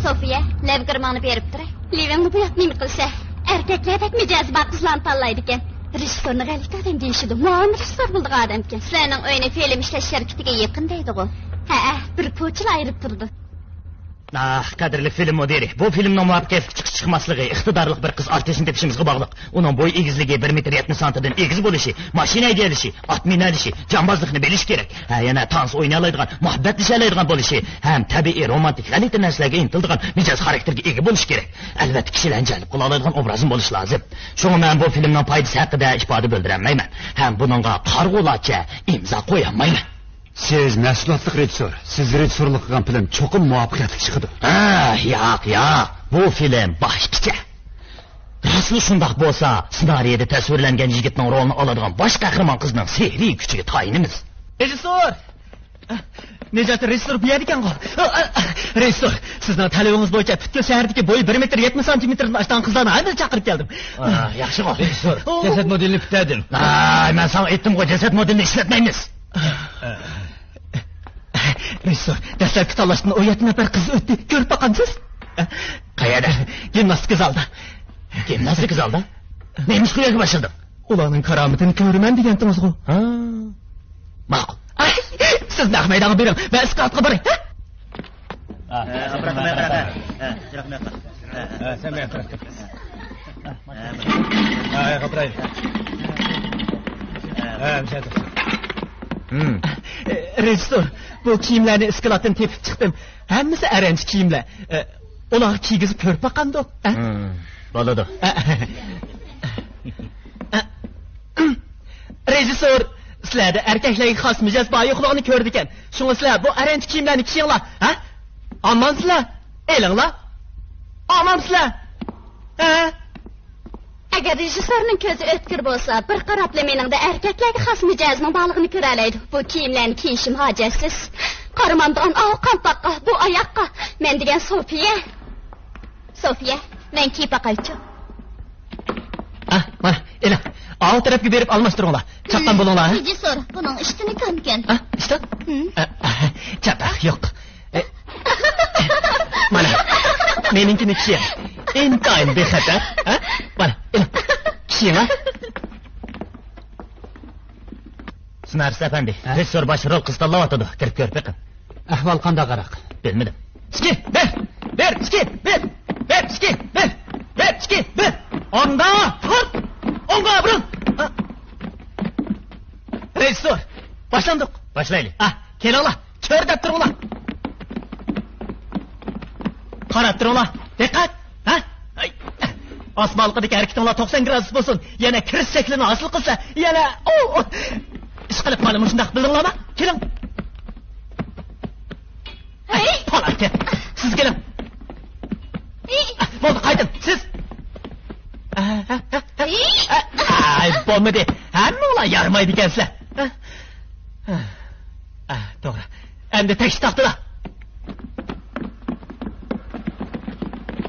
Sofiya, levgirmanı berip duray. Levingni bu yoq nima qilsa, erkaklardek mijozi bor qizlarni tanlaydi ekan. Rejissyorni g'alati odam deyishidi. Muammo rejissyor bo'ldi odam ekan. Sizlarning o'yini film ishlash shirkatiga yaqin deydi-ku. Ha, bir ko'chil ayirib turdi. Qadrli film modeli. Bu filmning muvaffaqiyatli chiqish chiqmasligi iqtidorli bir qiz artistini tepishimizga bog'liq. Uning bo'y egizligi 1 metr 70 santidan egiz bo'lishi, mashina egalishi, ot minalishi, jambozlikni bilish kerak. Yana dans o'ynay oladigan, muhabbatlasha oladigan bo'lishi, ham tabiiy romantik g'alati narsalarga intiladigan mijoz xarakterga ega bo'lish kerak. Albatta kishilarni jalb qila oladigan obrazim bo'lishi lozim. Shunga men bu filmning foydasi haqida ifoda bildirmayman. Ham buningga qarg'ulacha imzo qo'yamayman. Siz mahsulotli rejissyor. Siz rejissyorlik qilgan film cho'qim muvaffaqiyatli chiqdi. Yo'q. Bu film boshqacha. Rasli shundoq bo'lsa, ssenariyda tasvirlangan yigitning rolini oladigan bosh qahramon qizning sehriy kuchiga tayinimiz. Rejissyor! Nejat rejissyor bu yerda ekan-ku. Rejissyor, sizning talabingiz bo'yicha Putkul shahridagi bo'yi 1 metr 70 santimetrdan oshgan qizlarni aynan chaqirib keldim. Yaxshi-ku. Rejissyor, jasad modelini bitadi. Men sana aytdim-ku, jasad modelini ishlatmaymiz. Rejissyor, dastlabki tanlashdan 17 nafar qiz o'tdi. Ko'rib boqamsiz? Qayerda? Gimnastika zalda. Gimnastika zalda? Neymiş kuyaga bashirdim? Ularning karomatini ko'raman degandingiz-ku. Ma'qul. Siz naq maydonga bering. Men iskatga boray. Sen men tarafga. Qabrayli. Rejissyor, bu kiyimlarni iskilatdan tepib chiqdim. Hammasi aranj kiyimlar. Ular kiygizib ko'rib boqamdi. Bo'ladi. Rejissyor, sizlarda erkaklarga xos mijoz bor yo'qligini ko'rdi ekan. Shunga sizlar bu aranj kiyimlarni kiyinglar, ha? Omansizlar? Elinglar? Omansizlar? Ha? Agar rejissyorning ko'zi o'tkir bo'lsa, bir qarabla meningda erkaklarga xos mijozning borlig'ini ko'ra oladi. Bu kiyimlarni kiyishim hojatsiz. Qaramamdan qalpoqqa, bu oyoqqa. Men degan Sofiya. Sofiya, men kiyib boqaychi. Mana, ela. Al tarafga berib almashtiringlar. Chaqqan bo'linglar, ha? Rejissyor, buning ishtini ko'ngan. Ishton? Chapaq yo'q. Mana, meninkini kiying. Intayin bexatar, ha? Mana, kiying, ha? Ssenarist efendi, rejissyor başı rol qiz tanlayotdi. Kirib ko'rib beqin. Ahvol qanday qaraq? Bilmadim. Ski, ber, ski, ber, ski, ber, ski, ber. Onda, tur. Onga burun. Rejissyor, başlandık. Başlayalım. Kelinglar, ko'rdab turinglar. Qarab turinglar. Diqqat. Osmonliqdagi harakatlar 90 gradus bo'lsin. Yana kirish shaklini hosil qilsa, yana ish qilib qolamiz, shunday bildinglarmi? Keling. Palaka. Siz keling. Bo'ldi, qayting. Siz. Bo'lmadi. Hammalar yarmaydi ekansizlar. To'g'ri. Endi tash taqdilar.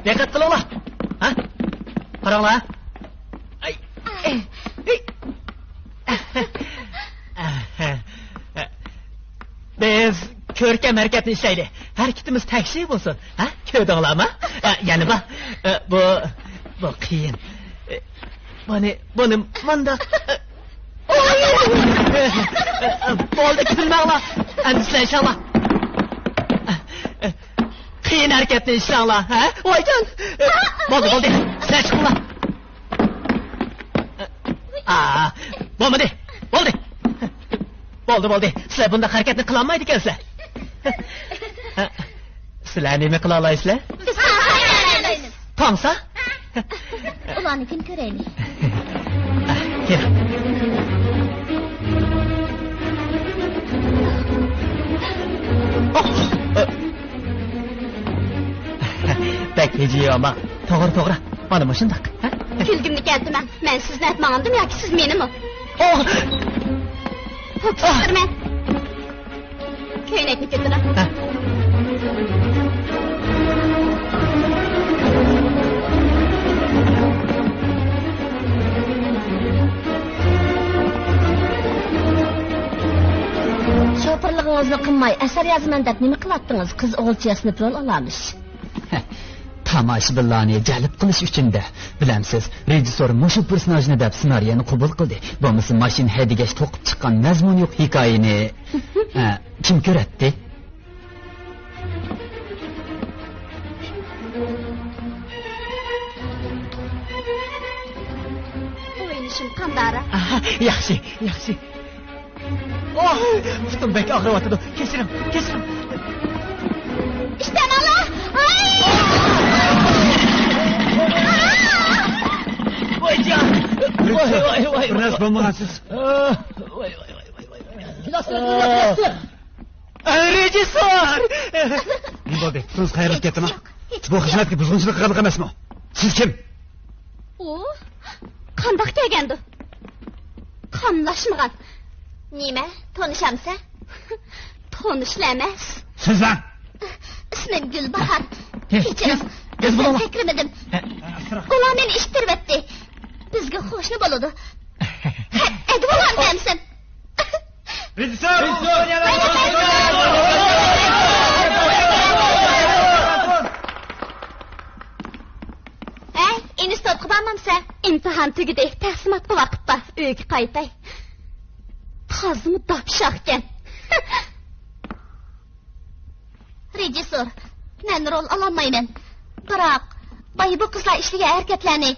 Diqqat qilinglar. Qaranglar. Biz ko'rkam harakatni ishlaylik. Harakatimiz taksi bo'lsin. Ko'rdinglarmi? Yana bu qiyin. Buni manda. Bo'ldi, kutilmanglar. Endi sizlar inshaalloh. Qiyin harakatni ishlanglar, ha? Voyjon. Bo'ldi. Sizlar chiqinglar. Bo'lmadi. Bo'ldi. Sizlar bunda harakatni qila olmaydi ekansizlar. Sizlar nima qila olasizlar? Biz qilamiz. Tomsa? Ularnikini ko'raylik. Kel. Bak hejiyama. To'g'ri. Mana bu shundoq. Kulgimni keltiman. Men sizni aytmagandim yoki siz menimi? Ho'psirman. Ko'ylakni ko'tiraman. Şoförlüğünüzü qilmay, asar yazman deb nima qilyaptınız? Qiz o'g'ilcha sinf rol olamiz. Tomoshabinlarni jalb qilish uchun-da, bilamsiz, rejissor mushu personajni deb ssenariyni qabul qildi. Bo'lmasa mashina hadigash to'qib chiqqan mazmun yo'q hikoyani kim ko'ratdi? O'ynishim qandara. Yaxshi. Oh, ustim bek og'riyotdi. Kechiring. İşten Allah! Ay! Voycan! Voy. Bir narsa bo'lmagansiz. Voy. Rejissor! Nima bo'ldi? Siz qayerga ketdimi? Bu xizmatga buzg'unchilik qilgan emasmi? Siz kim? O, qandaq kelgandi? Qamlashmagan. Nima? Tanışamsa? Tanışla emas. Sizlar. İsmim Gülbahar. Kez bulalım. Tekremedim. Ulan beni iştirvetti. Bizge hoşnu boludu. Edi ulan demsin. Rejissor! İnstitutga bormamsa, imtihon tugidi, taqsimotga vaqtda uyga qaytay. Qazimi dapshaqkan. Rejissor, men rol ololmayman. Biroq, boy bu qizlar ishlagan harakatlarni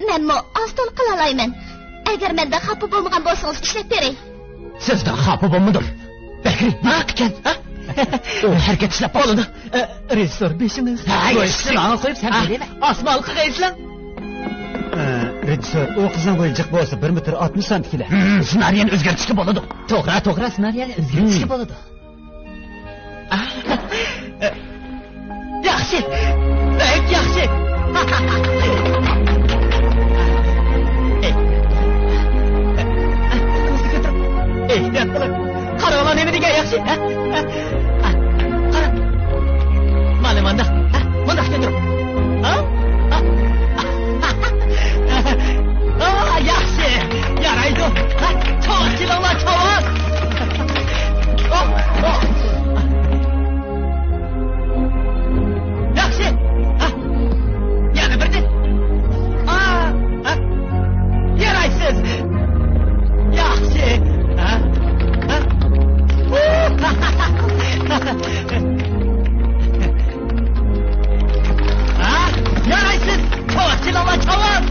menmi ostol qila olmayman. Agar menda xafa bo'lmagan bo'lsangiz ishlab beray. Sizdan xafa bo'lmadim. Bakri, nima ekan? O harakat ishlab bo'ldi. Rejissor beshimiz. Silahni qo'yib sen beraymi? Osmon qilgaysizlar. Rejissor, o qizdan bo'yicha bo'lsa 1 metr 60 sant kelar. Ssenariyni o'zgartirishga bo'ladi. To'g'ri, ssenariyni o'zgartirishga bo'ladi. Yaxshi. Bek yaxshi. Ehtiyot qiling. Qaranglar nima degan yaxshi? Qara. Mana manda. Mana ketur. Yaxshi. Yaraydi. Cho'chilanglar, cho'g'on. Yaxshi. Yana birdi. Yaraysiz. Yaxshi. Yaraysiz. Cho'chilanglar, cho'g'on.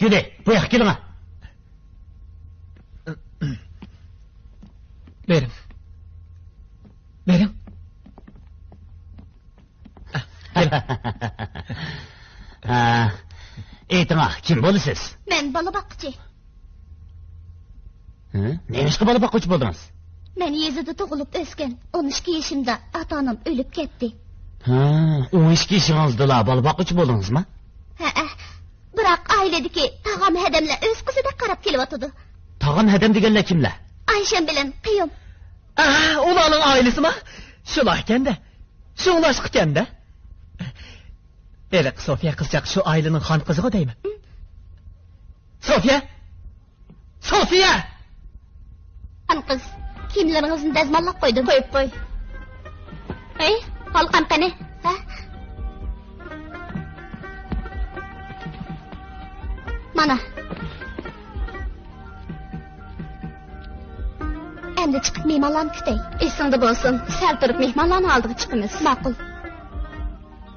Güde, bu yoqqa keling. Berim. Ayting, kim bo'lasiz? Men bola boqquchi. Nima ishga bola boqquchi bo'ldingiz? Men yezida tug'ilib o'sgan. 12 yoshimda ota-onam o'lib ketdi. 12 yoshingizda bola boqquchi bo'ldingizmi? Biroq oiladagi tog'am hadamlar o'z qizida qarab kelyotdi. Tog'am hadam deganlar kimlar? Aysham bilan Qiyum. Ularning oilasimi? Shular ekanda. Shunlashq ekanda. Eliq Sofiya qizchaq shu ailening xon qiziga deymi? Sofiya! Xon qiz, kiyimlaringizni dazmollab qo'ydim. Qo'yib qo'y. Ey, qalqam qani? Mana. Endi chiqib mehmonlarni kutay. Esingda bo'lsin, sal turib mehmonlarni oldiga chiqamiz. Ma'qul.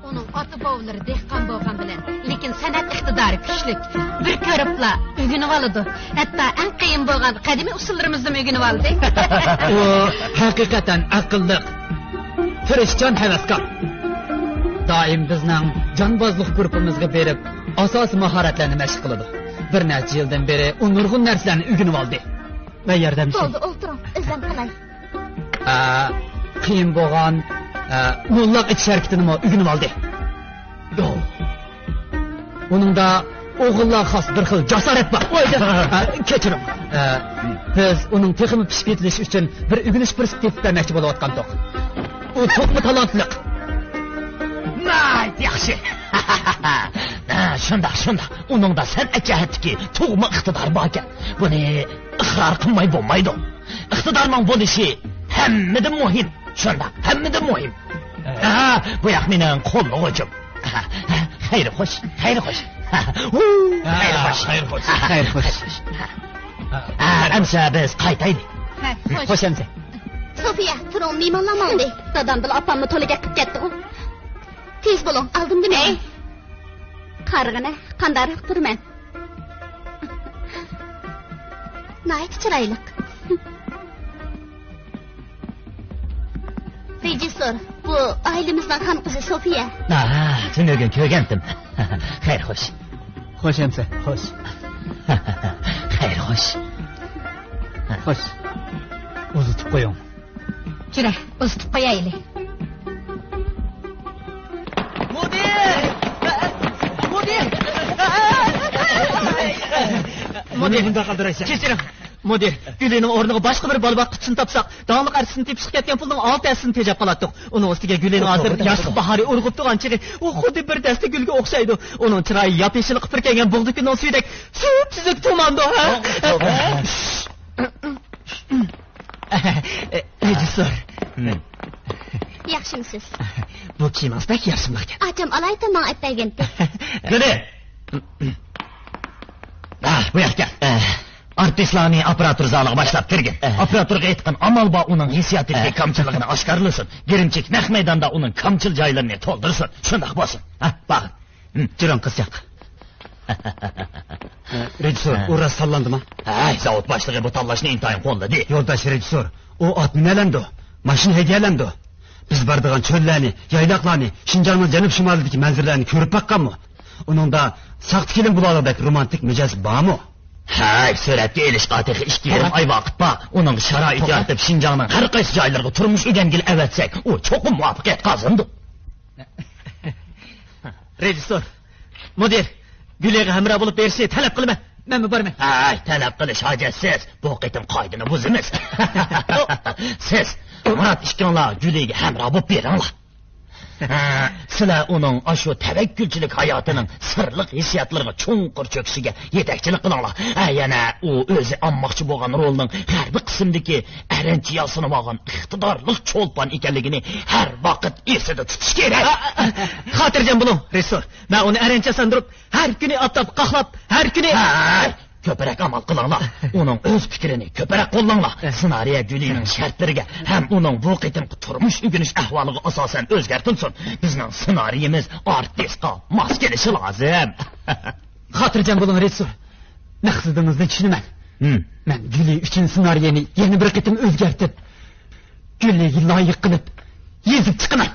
Onun ota bovlari dehqon bo'lgan bilan, lekin san'at iqtidori kuchli. Bir ko'ribla o'rganib oladi. Hatto eng qiyin bo'lgan qadimiy usullarimizni o'rganib oldi. U haqiqatan aqlli, tirishchan havaskor. Doim bizning jonbozlik guruhimizga berib, asosiy mahoratlarni mashq qiladi. Bir necha yildan beri u nurg'un narsalarni o'rganib oldi. Va yordamchi. Bo'ldi, o'tiring, izdan qilay. Qiyin bo'lgan mullaq ichish harakatini o'rganib oldi. Uningda o'g'illar xos bir xil jasorat bor. Kechiring. Biz uning texnik pishib yetilishi uchun bir o'g'inish perspektiv bermoqchi bo'layotgandik. U to'g'ri talantli. Yaxshi. Shunda. Uningda san'at jihatdagi tug'ma iqtidor bor ekan. Buni iqror qilmay bo'lmaydi. Iqtidorning bo'lishi hammadan muhim. Shunda, hammadan muhim. Bu yoq mening qo'llig'im. Xayr xo'sh. Xayr xo'sh. Amsa biz qaytaylik. Xo'sh amsa. Sofiya, turing mehmonlamoqdi. Dadam bilan opamni to'laga qilib ketdi. Tez bo'ling, aldimda men. Qarg'ina, qandaroq turman. Nayt chiroyliq. Rejissor, bu ailemizdan ham qizi Sofiya. Tunugun ko'rgandim. Xayr xo'sh. Xo'sh amsa, xo'sh. Xayr xo'sh. Xo'sh. Uzitib qo'ying. Jira, uzitib qo'yaylik. Mudir bunda qoldiraysan. Kechiring. Mudir, Güllening o'rniga boshqa bir bola qutsin topsaq, donglik arsini tepishib ketgan pulning 6tasini tejab qolatdik. Uning ustiga Güllening hozir yoshli bahoriy urg'ib turgan chig'i, u xuddi bir dasta gulga o'xshaydi. Uning chiroyi yop-yeshil qilib kelgan bug'dukining suyidek suv-tuzuk tomanda, ha? Rejissor. Yaxshimisiz? Bu kinosdak yaxshimagan. Acham alayta men aytgandim. Güle. Bu yoqqa. Artistlarning operator zaliga boshlab kirgin. Operatorga aytgan amal bor uning hissiyotidagi kamchiligini oshkorlasin. Girimchik naq maydonda uning kamchil joylarini to'ldirsin. Shunday bo'lsin. Baqin. Jiran qiz yoq. Rejissor, u rassallandimi? Zavod boshlig'i bu tanlashni intayin qo'lladi. Yo'ldosh rejissor, u ot minalandi. Mashina haydalandi. Biz bordigan cho'llarni, yayloqlarni, Shinjongning janub-shimolidagi manzillarni ko'rib baqqanmi? Uningda saqt film buloqidek romantik mijoz bormi? Suratga elishga texi 2,5 oy vaqt bor. Uning sharoiti yaratib Shinjongning har qaysi joylariga turmush o'rgangil avatsak, u cho'qim muvaffaqiyat qozondi. Rejissor, mudir, Gülega hamroh bo'lib berishni talab qilaman. Men borman. Talab qilish hojatsiz. Bu qitim qoidani buzimiz. Siz Murat ishkonlar Gülega hamroh bo'lib beringlar. Sizlar uning ashu tavakkulchilik hayotining sirliq hissiyotlariga cho'nqur cho'kishiga yetakchilik qilinglar. Yana u o'zi olmoqchi bo'lgan rolning g'arbiy qismidagi aranchi yo'lini olgan iqtidorli cho'lpon ekanligini har vaqt esida tutish kerak. Xotirjam bo'ling, rejissor. Men uni arancha sandirib, har kuni otob qoqlab, har kuni ko'proq amal qilinglar. Uning o'z fikrini ko'proq qo'llanglar. Ssenariy Gülining shartlariga ham uning bu qitimqi turmush o'rganish ahvoliga asosan o'zgartirilsin. Bizning ssenariyimiz artistga mos kelishi lozim. Xotirjam bo'ling, rejissor. Maqsadingizni tushunaman. Men Güli uchun ssenariyni yana bir qitim o'zgartib, Güliga loyiq qilib yezib chiqaman.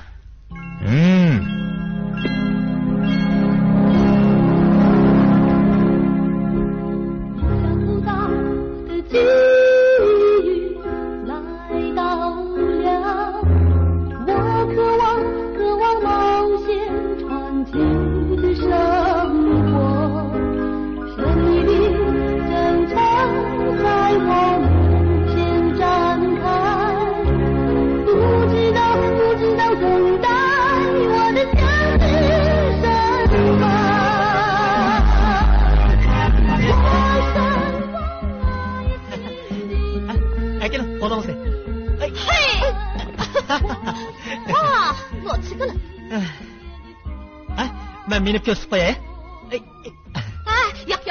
Ben minib ko'rsatib qo'yay. Yo'q.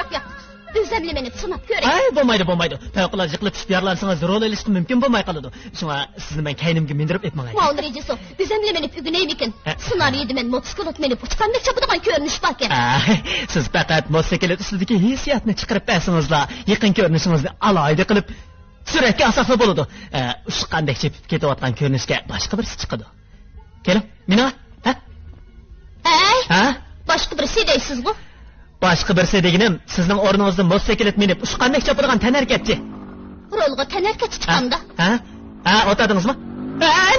O'zimli menib sinab ko'ray. Bo'lmaydi. Favqulodda qilib tushib yaralansangiz rol o'ynashga mumkin bo'lmay qoladi. Shunga sizni men kaynimga mindirib aytmag'ay. Voy, rejissor, o'zimli menib ugunaymikin. Ssenariyda men motosiklet menib uçqandek chopadigan ko'rinish bor ekan. Siz faqat motosiklet ustidagi hissiyotni chiqarib bersangizlar, yaqin ko'rinishingizni alohida qilib suratga asosli bo'ladi. Ushqandek chepib ketayotgan ko'rinishga boshqa birisi chiqadi. Keling, mina. Boshqa birisi deysiz bu? Boshqa birisi deganim, sizning o'rningizda motosiklet minib ushqandek chopadigan tanarkatchi. Rolga tanarkatchi chiqqanda. Otadingizmi?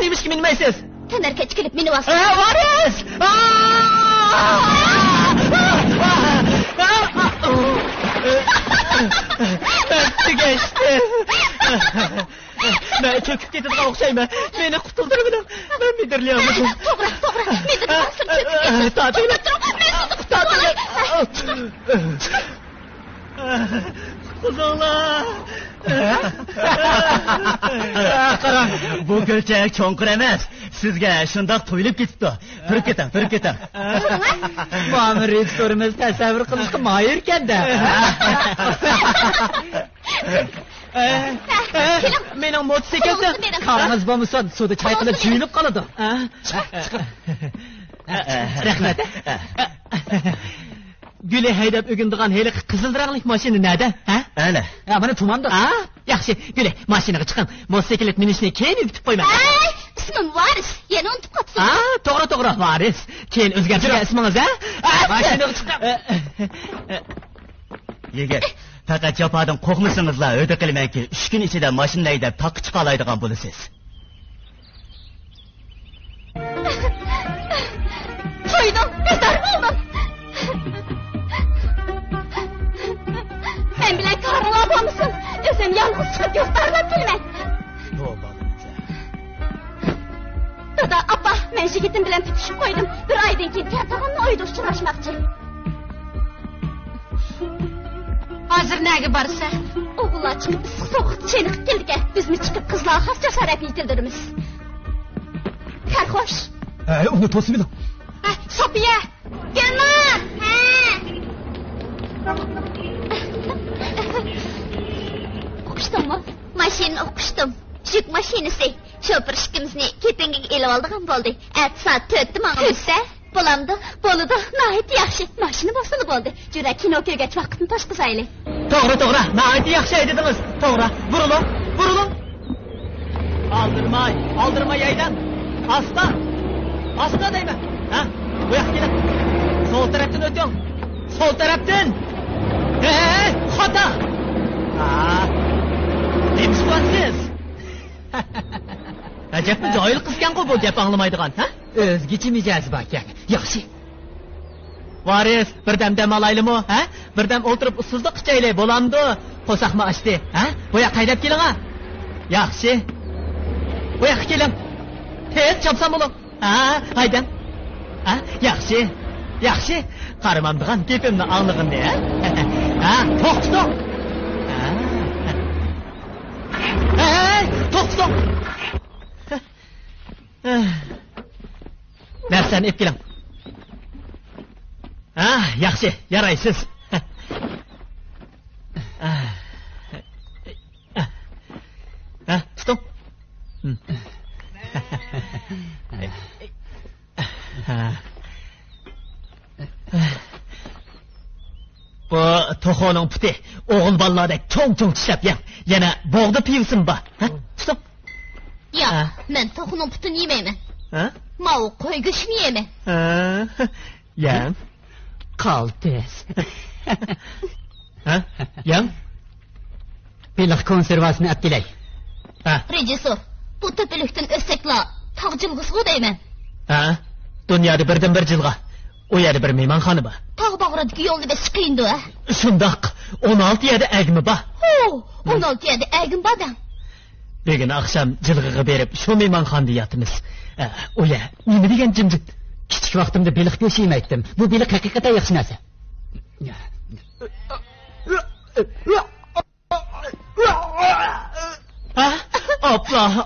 Nemishki minmaysiz? Tanarkatchi kelib minib olsa. Varis! Tugashdi. Men cho'kib ketadigan o'xshayman. Meni qutultirib, men midirlayapman. To'g'ri, Quzinglar. Qarang, bu gulchak cho'nqir emas. Sizga shundoq to'yilib ketibdi. Turib keting. Ma'mur rejissorimiz tasavvur qilishga moyil ekan-da. Mening motosikletim Qaramiz bo'lmasa, suvda chayqalib juyinib qoladi. Rahmat. Guli haydab o'gindigan heli qizil ranglik mashina nada? Ha? Ana. Mana tumanda. Yaxshi, Guli, mashinaga chiqing. Motosiklet minishni keyin o'tib qo'yman. Ismim Varis. Yana unutib qolibsiz. To'g'ri, Varis. Keyin o'zgartirgan ismingiz, Mashinaga chiqing. Yigit, faqat jafodan qo'rqmasingizlar, o'yda qilmayki, 3 kun ichida mashina haydab taqib chiqa oladigan bo'lasiz. To'ydim, bezor bo'ldim. Men bilan karnılar bo'lmasin. O'zim yolg'iz chiqib yo'qlarlab kelman. Dada, appa, men yigitim bilan tutishib qo'ydim. Bir oydan keyin katag'onni uyda uchrashmoqchi. Hozir nega borsa? O'g'illar chiqib so'qit cheniqib keldik. Bizmi chiqib qizlar xos jasorat yetildiramiz. Karxosh. Uni to'sib Sofiya, kelma. O'qishdimmi? Mashinani o'qishdim. Yuk mashinasi. Shofir ishimizni ketingiga elib oldigan bo'ldi. Soat 4da mang'amizda. Bo'lamdi, bo'ladi. Nahayt yaxshi. Mashina bosili bo'ldi. Jura kino ko'rgach vaqtni toshqizaylik. To'g'ri, nahayt yaxshi dedingiz. To'g'ri. Burilin. Aldırmay aydan. Asta deyman. Bu yoqqa kelin. Sol tarafdan o'ting. Sol tarafdan. Xata. Demishsiz. Ajabmi joyli qizgan-ku bu gap anglamaydigan, O'zgacha mijozi bor ekan. Yaxshi. Varis, birdam dam olaylikmi, Birdam o'tirib usuzlik qichaylik, bo'lamdi. Qo'saqma ashdi, Bu yoqqa haydab keling, Yaxshi. Bu yoqqa keling. Tez chopsam bo'lar. Haydan. Yaxshi. Qaramamdigan gapimni anglig'inni, to'xta. To'xta. Narsani ep keling. Yaxshi, yaraysiz. Tuting. Bu to'xoning puti o'g'il bolalardek cho'ng-cho'ng tishlab yana bog'da pivsim bor. Tuting. Yo'q, men to'xoning putini yemayman. Ma'u qo'y go'shtini yeyman. Yam. Qaltis. Yam. Beliq konservasini olib kelay. Rejissor, bu to'pilikdan o'saklar tog'jilg'izg'u deyman. Dunyoda birdan bir jilg'a. O yerda bir mehmonxona bor. Tog' bag'ridagi yo'lni besish qiyin-da. Shundoq. 16 yerda agmi bor. 16 yerda agim borda. Bugun oqshom jilg'iga berib, shu mehmonxonada yotamiz. O yer nima degan jimjit. Kichik vaqtimda beliq go'shti yemaydim. Bu beliq haqiqatan yaxshi narsa.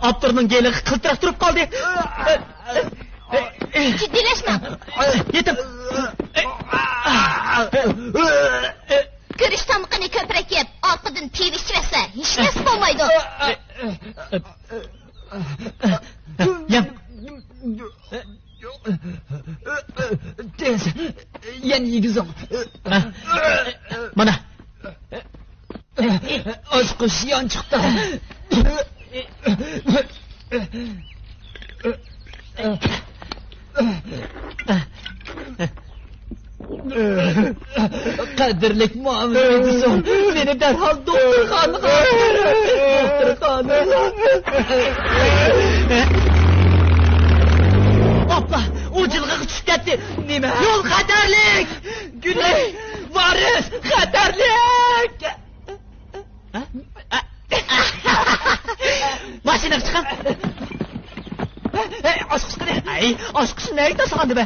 Abdurning geli qiltirib turib qoldi. Jiddiylashma. Yetim. Ko'rish tamqini ko'proq yeb, orqadan piv ichmasa, hech narsa bo'lmaydi. Yem. Tez. Yana yegizim. Mana. Oshqish yon chiqdi. Qadrlik muammam, meni darhol doktorxonaga Hoppa, u jilg'iga tushib ketdi. Nima? Yo'l xatarlik. Guli, Varis, xatarlik! Mashina chiqib. Oshqisini. Ay, oshqisini aytasan deb.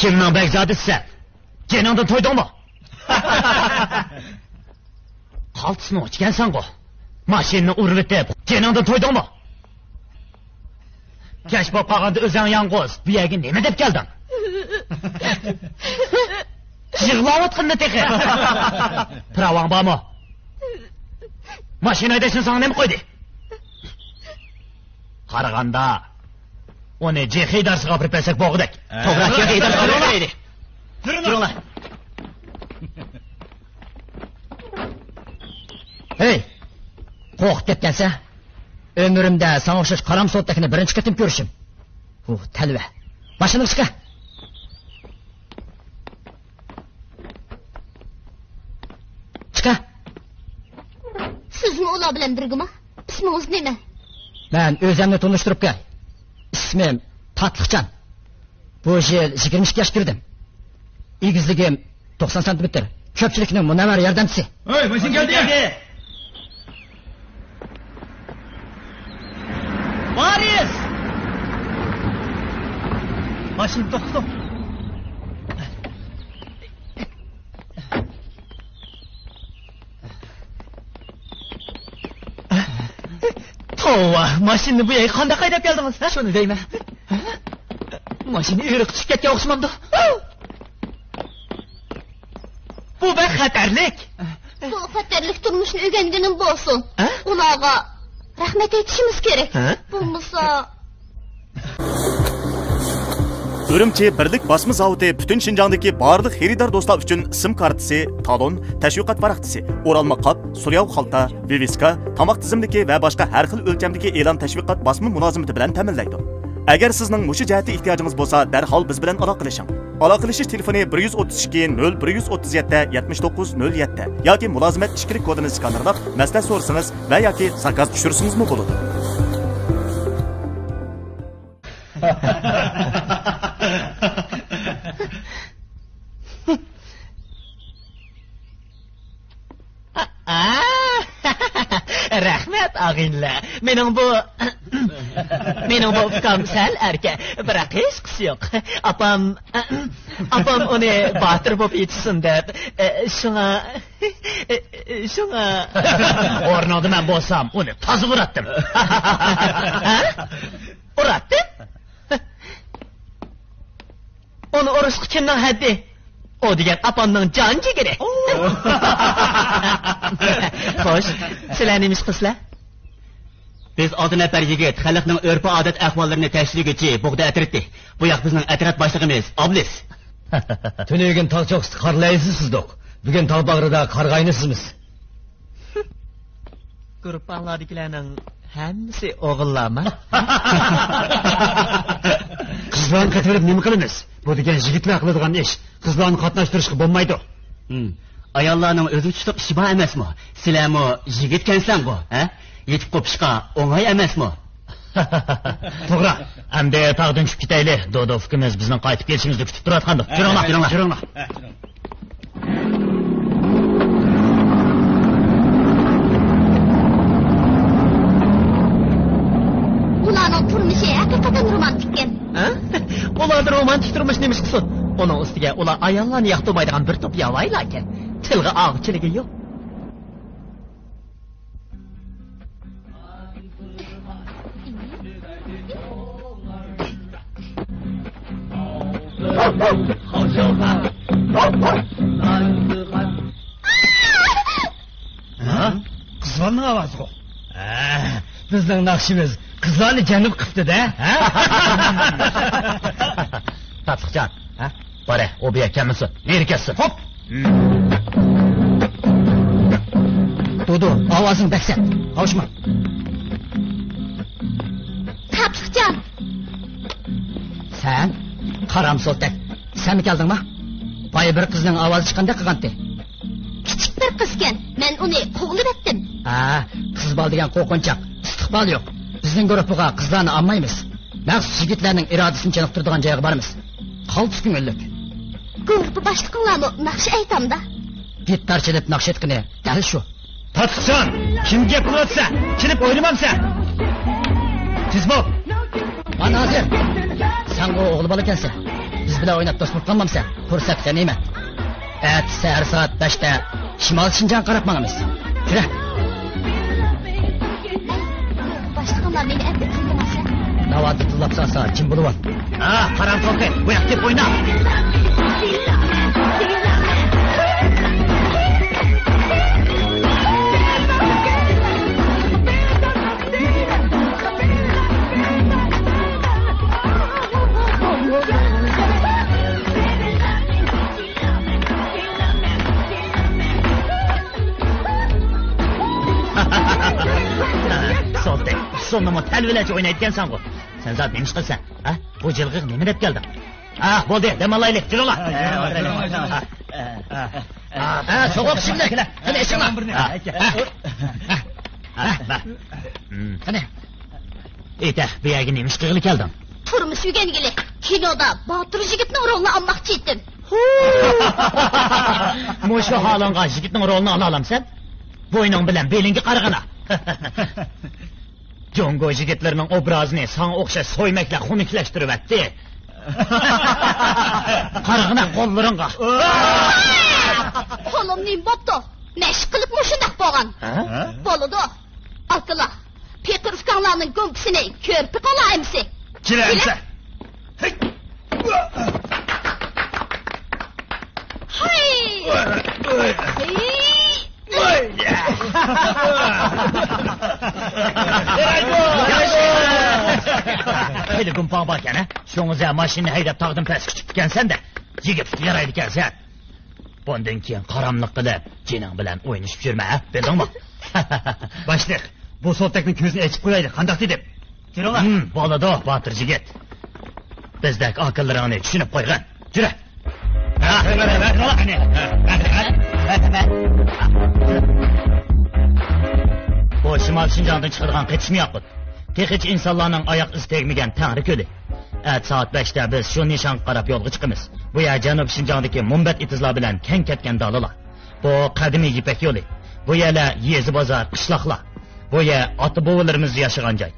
Kimning begzodisisan? Keningdan to'ydingmi? Qaltisini ochgansan-ku. Mashinani urib etib, keningdan to'ydingmi? Kech bo'lib qolganda o'zing yolg'iz, bu yerga nima deb kelding? Yig'layotganda teqi. Pravang bormi? Mashina haydashni senga nima qo'ydi? Qaraganda Onu Cexey darsiga olib bersak bo'g'dak. To'g'ri, Cexey darsiga olib beraydi. Turinglar. Hey! Qo'rqib ketgansa, ömrümdə sana o'xshash qaram so'tdakini birinchi qatim ko'rishim. Bu talva. Mashinaga chiqa. Chiqa. Sizmi ular bilan birgami? Ismingiz nima? Men o'zimni tanishtirib qo'y. İsmim Tatlıqcan. Bu yıl 22 yaş girdim. İgizligim 90 santimetre. Köpçülükünün münevver yardımcısı. Hey, maşin geldi ya. Varis! Maşin to'xtab. Tova, mashinani bu yerga qanday haydab keldingiz? Shuni deyman. Mashina yurib chiqib ketgan o'xshamamdi. Bu bir xatarlik. Bu xatarlik turmushni o'rganganim bo'lsin. Ularga rahmat aytishimiz kerak. Bo'lmasa Ürümçi Birlik Basma Zavodi bütün Şinjandagi barliq xaridor do'stlar uchun sim kartasi, talon, tashviqot varaqtisi, o'ralma qop, suryav xalta, viviska, tomoq tizimligi va boshqa har xil o'lchamdagi e'lon tashviqot basma mulozimati bilan ta'minlaydi. Agar sizning mushu jihati ehtiyojingiz bo'lsa, darhol biz bilan aloqalashing. Aloqalashish telefoni 132 0137 7907 yoki mulozimat ishkilik kodini skanerlab maslahat so'rasangiz va yoki zakaz tushirsangiz bo'ladi. Rahmat. Rahmat ağinlar. Mening bu ukam sal erkak, biroq hech qisi yo'q. Apam uni botir bo'lib yetsin deb, shunga o'rnida men bo'lsam, uni toza uratdim. Uratdim? Uni urishga kimning haddi? O degan apamning jon jigiri. Xo'sh, sizlar nima ish qilsizlar? Biz 6 nafar yigit xalqning urf odat ahvollarini tashkillovchi bug'da atirdi. Bu yoq bizning atrat boshlig'imiz Oblis. Tünegin tağçoqsi qarlaysizsiz-doq. Bugun tog' bag'rida qarg'aynısizmiz. Guruhlardagilarning hammasi o'g'illarmi? Qizlarni qatirib nima qilamiz? Bu degan yigitlar qiladigan ish. Qizlarni qatnashtirishga bo'lmaydi. Ayollarning o'zi tutib ishi bor emasmi? Sizlarmi yigitkansan bu, ha? Yetib qopishqa o'ng'ay emasmi? To'g'ri. Endi tog'dan tushib ketaylik. Dodo ukamiz bizning qaytib kelishimizni kutib turayotgandi. Yuringlar. Ularning turmushi haqiqatan romantikkan. Ularda romantik turmush nima qilsin? Uning ustiga ular ayollarni yoqtirmaydigan bir to'p yovaylar ekan. Tilga og'chiligi yo'q. Qizlarning ovozi bu. Bizning naqshimiz qizlarni janib qilibdi-da, ha? Tatliqjon, ha? Bora, o bu yerga kelmasin. Neri kelsin? Hop. Dodo, ovozing baksat. Qo'shma. Tatliqjon. Sen qaram so'tak. Sen mi keldingmi? Boya bir qizning ovozi chiqqanda qilgandi. Kichik bir qizgan. Men uni qo'g'lib etdim. Qiz bol degan qo'rqinchoq. Istiqbol yo'q. Bizning guruhga qizlarni olmaymiz. Maxsus yigitlarning irodasini chiniqtiradigan joyga boramiz. Qaltis ko'ngillik. Guruh boshliqlarni naqsh aytamda. Gittarchi deb naqsh etqini, dal shu. Tatliqjon, kim gap qilyapsa? Kelib o'ylamamsan. Siz bo'l. Mana hozir. Sen o o'g'li bola ekansan. Biz bilan o'ynab do'st bo'lib qolmamsan. Fursat g'animat. Sahar soat 5da Shimol Shinjon qarab mangamiz. Yura. Boshliqlar meni aytib kelmasa. Navodi tillab salsa, kim bo'lib? Qaram so'qi, bu yoqqa deb o'yna. Soldi. Sonunda telvilachi o'ynayotgansan bu. Sen zat nima ish qilsan? Ha? Bu jilg'iq nima deb kelding? Bo'ldi, dam olaylik. Juringlar. So'qoq shimlar. Qani eshinglar. Qani. Ayta, bu yerga nima ish qilg'ili kelding? Turmush uyganigili. Kinoda botir yigitning rolini olmoqchi edim. Mushu holingga yigitning rolini ola olamsan? Bo'yning bilan belingga qarag'ana. Jongo yigitlarning obrazini sana o'xshash so'ymaklar xunuklashtiribdi. Qarag'ana qo'llaringga. Qo'lim nim bo'pti. Mesh qilib mushundaq bo'lgan. Bo'ladi. Akila. Petrovkanlarning go'mpisini ko'rib qolayimsi. Kelamsa. Hadi gumpaq barkan, ha? Şoňuza maşinni haydap tağdan pastga chiqib ketgansan-da. Yigit yaraydi ekansan. Bundan keyin qaramliq qilib, jining bilan o'ynashib yurma, ha? Bildingmi? Boshliq, bu so'takning ko'zini ochib qo'yaylik, qandoq deb. Juringlar. Bo'ladi, botir yigit. Bizdek aqllaringni tushunib qo'ygan. Jura. Bu Shimol Shinjondan chiqadigan qetishmayapti. Texich insonlarning oyoq izi tegmagan Tangri ko'li. Soat 5da biz shu nishon qarab yo'lga chiqamiz. Bu yer Janub Shinjondagi Mumbat itizlar bilan keng ketgan dalalar. Bu qadimiy Ipak yo'li. Bu yerlar yezi bozor, qishloqlar. Bu yer ota-bobolarimiz yashagan joy.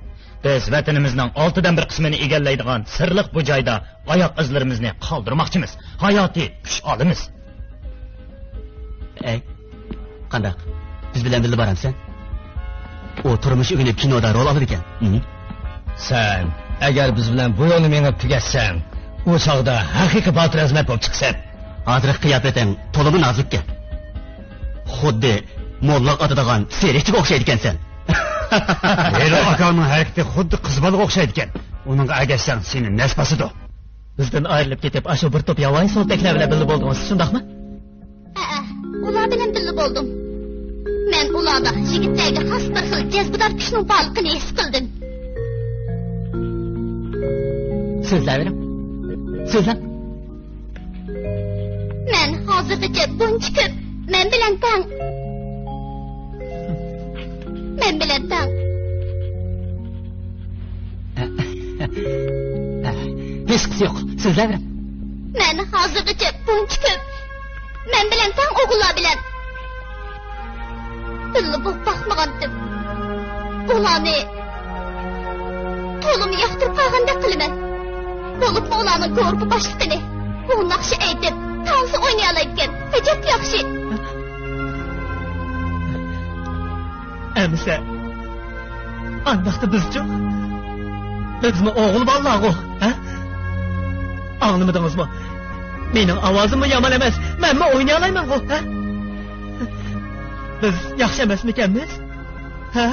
Biz vatanimizning 6dan 1 qismini egallaydigan sirliq bu joyda oyoq izlarimizni qoldirmoqchimiz. Hayotiy kuch olamiz. Qandaq? Biz bilan birga boramsan? O turmush o'ginib kinoda rol olar ekan. Sen agar biz bilan bu yo'lni mengib tugatsan, o chog'da haqiqiy botir azmat bo'lib chiqsan. Hozir qiyofating to'liq nozikka. Xuddi mo'lloq otadigan serikchiga o'xshaydi ekansan. Eri akaning harakati xuddi qiz bolaga o'xshaydi ekan. Uning agashsan seni nasbasidir. Bizdan ayrilib ketib, ashu bir to'p yovvoyi so'ltaklar bilan birga bo'ldingiz, shundaqmi? Ular bilan birga bo'ldim. Men ularda yigitlarga xos bir xil jazbidor kuchning borligini his qildim. So'zlayverim. So'zla. Men hozirgacha buncha ko'p men bilan tang. Hech qisi yo'q. So'zlayverim. Men hozirgacha buncha ko'p men bilan tang o'g'illar bilan birga bo'lib boqmagandim. Ularni to'lim yoqtirib qolgandek qilaman. Bo'lib ularning ko'rpa boshlig'ini bu naqshi aytib tansi o'ynay oladigan ajab yaxshi. Emse andaqda bizchi bizmi o'g'il bolalar-ku, ha? Anlamadingizmi? Mening ovozimmi yomon emas, menmi o'ynay olayman-ku, ha? Biz yaxshi emasmikanmiz? Ha?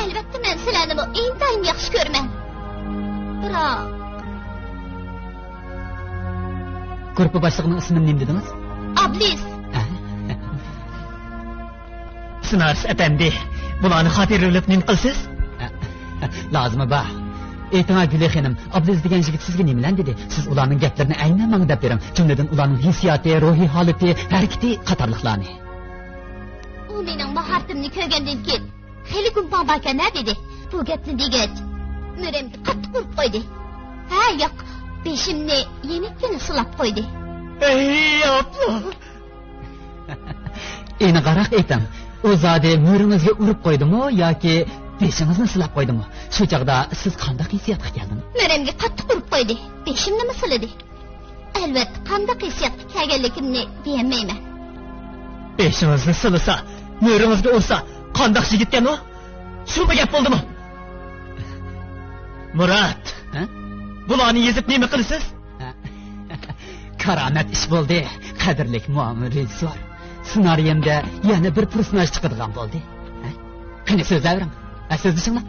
Albatta men sizlarni intayin yaxshi ko'raman. Biroq Grupa boshlig'ining ismini nima dedingiz? Ablis. Sınars efendi, bularni xotirlab nim qilsiz? Lozimi bor. Aytma Guli xonim, Abduz degan yigit sizga nima bilan dedi? Siz ularning gaplarini aynan menga deb bering. Jumladan ularning hissiyoti, ruhiy holati, harakati qatorliqlarni. U mening mahoratimni ko'rgandan keyin xeyli kun bambakana dedi. Bu gapni degach, nurimni qattiq urib qo'ydi. Ha, yo'q, beshimni yenikkina silab qo'ydi. Ey abla! Endi qaraq ayting. O zade müringizga urib qo'ydimi yoki beshingizni silab qo'ydimi? Shu chaqda siz qanday hissiyatga keldingiz? Nurimga qattiq urib qo'ydi. Beshimni siladi. Albatta, qanday hissiyatga kelganligimni bilmayman. Beshingizni silasa, müringizga ursa, qanday yigitgan u? Shu gap bo'ldimi? Murat, bularni yezib nima qilasiz? Karamat ish bo'ldi, qadrli muammo rejissor. Ssenariyimda yana bir personaj chiqadigan bo'ldi. Qani so'zlayverim. So'zlashinglar.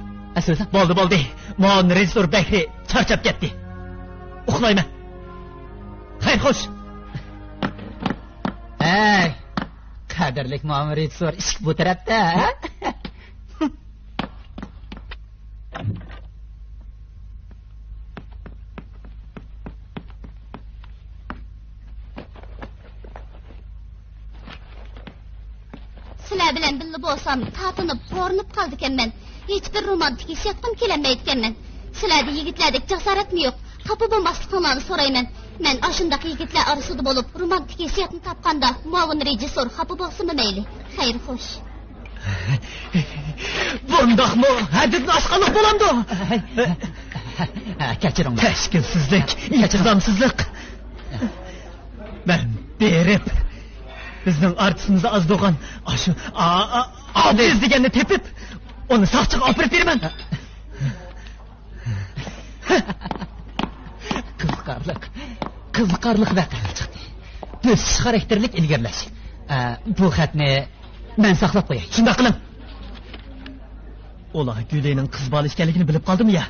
So'zla. Bo'ldi. Muammo rejissor Bakri charchab ketdi. Uxlayman. Xayr xo'sh. Ey, qadrli muammo rejissor ish bu tarafda, ha? Sizlar bilan birga bo'lsam, tatinib, qo'rinib qoldi ekanman. Hech bir romantik hissiyatga kelanmaydi ekanman. Sizlarda yigitlardek jasoratmi yo'q? Xafa bo'lmasliklarini so'rayman. Men ashundaq yigitlar orasida bo'lib, romantik hissiyatni topganda, muavin rejissor xafa bo'lsinmi mayli. Xayr, xo'sh. Bundaqmi? Hadidni oshqanlik bo'lamdi. Kechiring. Tashkilsizlik, intizomsizlik. Men berib bizning artistimizni azdo'g'an shu Abduz deganni tepib uni soqchiga olib beraman. Qiziqarli vaqtlar chiqdi. Biz xarakterlik ilgirlash. Bu xatni men saqlab qo'yay. Shunday qiling. Ular Gulining qiz bola ekanligini bilib qoldimi ya?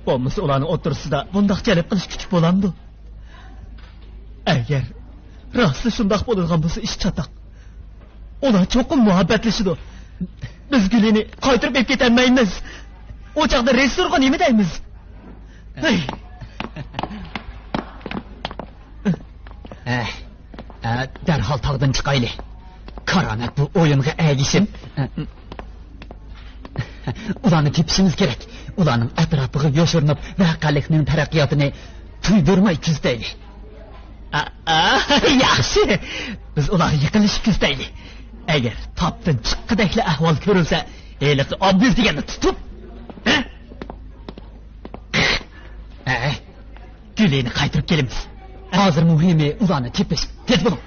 Bo'lmasa ularning o'tirsida bundoq jalb qilish kuch bo'lamdi. Agar rostli shundoq bo'ladigan bo'lsa ish chatoq. Ular cho'qim muhabbatlashidi. Biz Gulini qaytirib olib ketolmaymiz. O chaqda restoranga nima deymiz? Hey. Darhol tog'dan chiqaylik. Karomat bu o'yinga agishib, ularni tepishimiz kerak. Ularning atrofiga yoshirinib, voqelikning taraqqiyotini tuydirmay kuzaylik. Yaxshi. Biz ularni yiqilishib kuzaylik. agar topdan chiqqidakli ahvol ko'rilsa eliqi obviz deganni tutib gulini qaytirib kelamiz. Hozir muhimi ularni tepish. Tez bo'ling.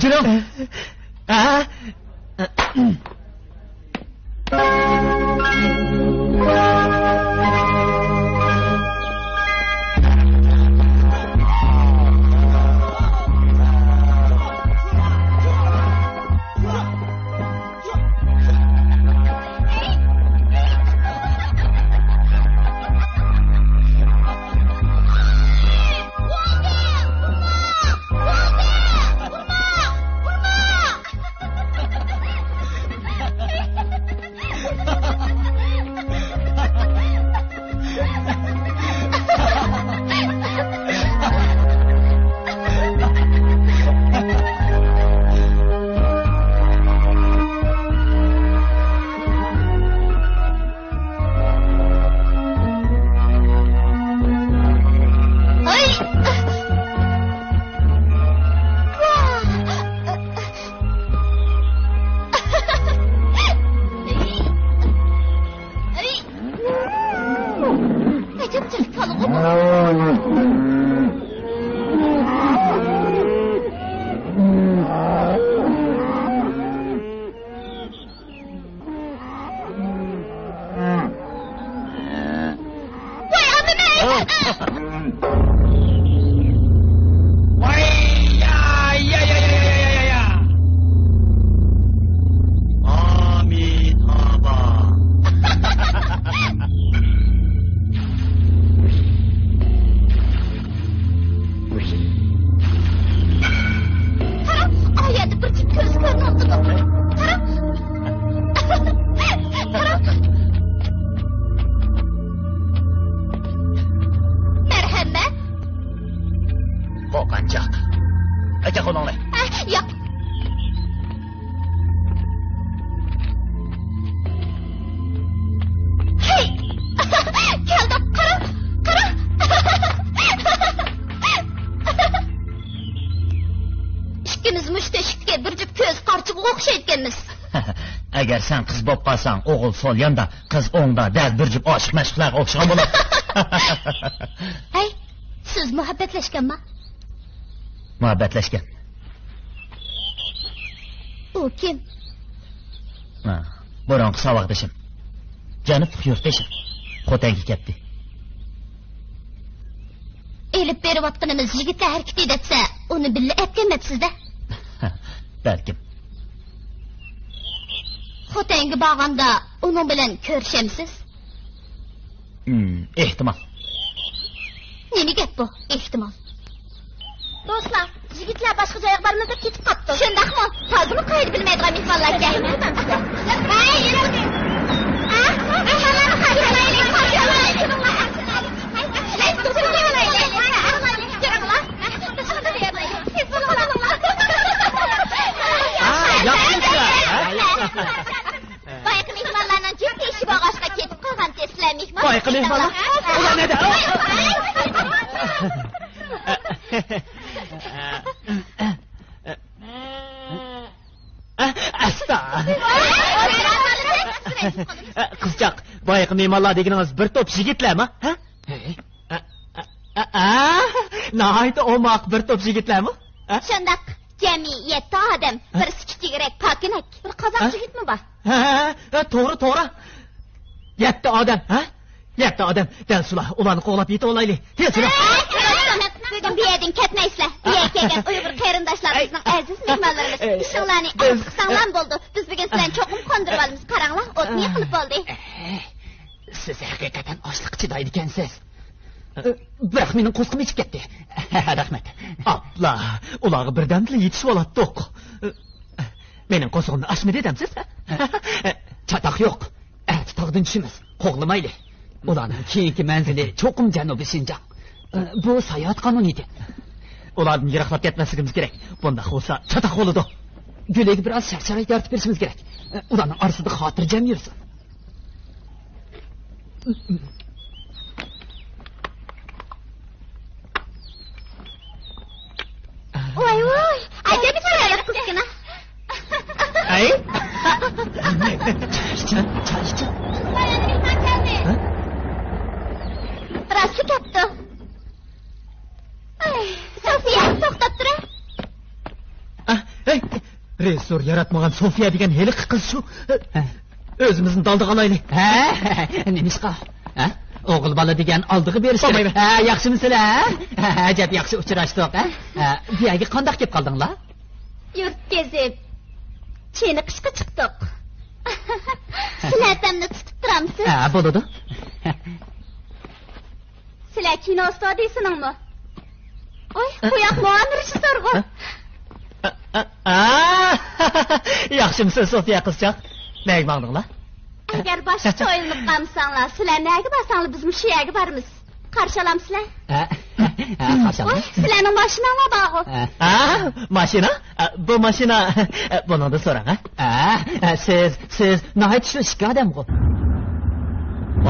Jirom. Agar sen qiz bo'lib qolsang, o'g'il sol yonda, qiz o'ngda, dal bir jup oshiq mashqlarga o'xshagan bo'ladi. Hey, siz muhabbatlashganmi? Muhabbatlashgan. U kim? Bo'ronqi saboqdashim. Janib yurtdashim. Xo'tangi ketdi. Elib berib otqinimiz yigitlar harkat etsa, uni billa aytganmapsiz-da? Balkim. Xo'tangi borganda uning bilan ko'rishamsiz? Ehtimol. Nima gap bu? Ehtimol. Do'stlar, yigitlar boshqa joyga bormasa ketib qopti. Shundaqmi? Hozirmi qayerda bilmaydigan mehmonlarga? Hey, yuradi. Bayqı mehmonlarning ciddi ishi bag'ashga ketib qolgan teslar mehmon. Bayqı mehmonlar? Ular neda? Asta. Qizchaq, bayqı mehmonlar deganingiz bir to'p yigitlarmi? Nahayda omoq bir to'p yigitlarmi? Shundaq. Jami 7 odam, bir kichikroq pakinak, bir qozoq yigitmi bor? To'g'ri. 7 odam, 7 odam. Dal sular, ularni qo'g'lab yetib olaylik. Tezroq. Bugun bu yerdan ketmaysizlar. Bu yerga kelgan Uyg'ur qarindoshlarimizning aziz mehmonlarimiz. Ishinglarni sog'lom bo'ldi. Biz bugun sizlarni cho'qim qondirib olamiz. Qaranglar, o'tni qilib bo'ldi. Siz haqiqatan ochliq chidaydi ekansiz. Biroq mening qo'sqim ichib ketdi. Rahmat. Abla, ularga birdamli yetishib oladi-ku. Mening qo'sqimni ashmi dedimsiz? Chatoq yo'q. Tog'dan tushimiz. Qo'g'lamayli. Ularning keyingi manzili cho'qim janubiy Shinjong. Bu sayohat qonuniyati. Ulardan yiroqlab ketmasligimiz kerak. Bunda bo'lsa chatoq bo'ladi. Gulaga biroz sharsharay tortib berishimiz kerak. Ularning orasida xotirjam yursin. Çay için. Rastlı kaptı. Ay, Sofiya, to'xtab tur. Rejissor yaratmagan Sofiya degan heli qiz shu. O'zimizni daldiga olaylik. Nemishqa? O'g'il bola degan oldiga berish kerak. Yaxshimisizlar? Ajab yaxshi uchrashdik. Bu yerga qandoq kelib qoldinglar? Yurt gezib, cheniqishga chiqdik. Sizlar tamni tutib turamsiz? Bo'ladi. Sizlar kino ustodisizmi? Oy, bu yoq muan rejissorg'u. Yaxshimisiz Sofiya qizchaq? Nega bordinglar? Agar boshqa o'yinib qolsanglar, sizlar nega borsanglar biz shu yerga boramiz. Qarshi olamsizlar? Qarshi olamiz. Sizlarning mashinanglar borku. Mashina? Bu mashina buningda so'rang, siz nihoyat ishli odam-ku.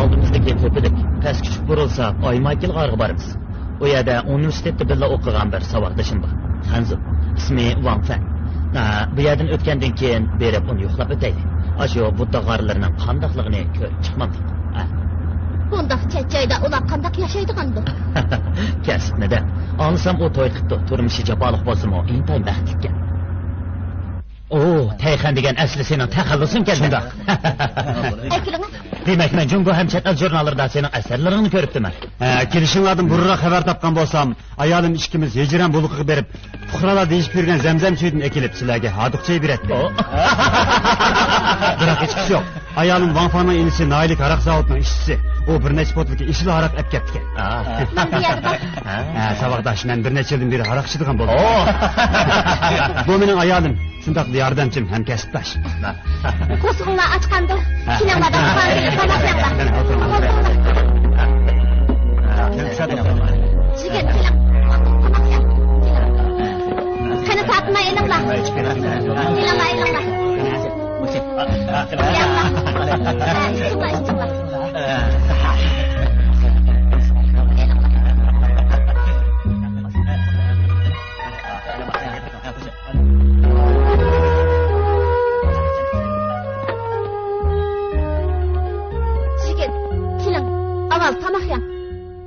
Oldimizdagi tepadik past kuchuk burilsa, Oymaykil g'arga boramiz. U yerda universitetda birga o'qigan bir savoddoshim bor. Hanzu, ismi Wang Fan. Bu yerdan o'tgandan keyin berib uni yo'qlab o'taylik. Ashu budda g'arlarining qandoqligini ko'rib chiqmadik. Bundaq chechayda ular qandoq yashaydigandir? Kasbnida. Ansam o to'y qildi. Turmushi jaboliq bo'lsa-mu, intayin baxtlikan. Tayxan degan asli sening taxallusin keldi. Demak, men Jungo ham chet el jurnallarida sening asarlaringni ko'ribdiman. Kelishinglardan burunroq xabar topgan bo'lsam, ayolim ikkimiz hijran buluqiga berib, fuqarolar deyishib yurgan zamzam suyini ekilib sizlarga hodiqchay beradi. Biroq hech kishi yo'q. Ayolim Vanfanning inisi Naylik aroq zavodining ishchisi. U bir necha potlikka ishli aroq olib ketdi. Men bu yerda bor. Saboqdosh, men bir necha yildan beri aroq ichadigan bo'ldim. Bu mening ayolim. Shundoq yordamchim ham kasbdosh. Qo'sqinlar ochqanda, kinolardan qolgan tomoqlar. Jigit keling. Qani Fatma eninglar. Eninglar.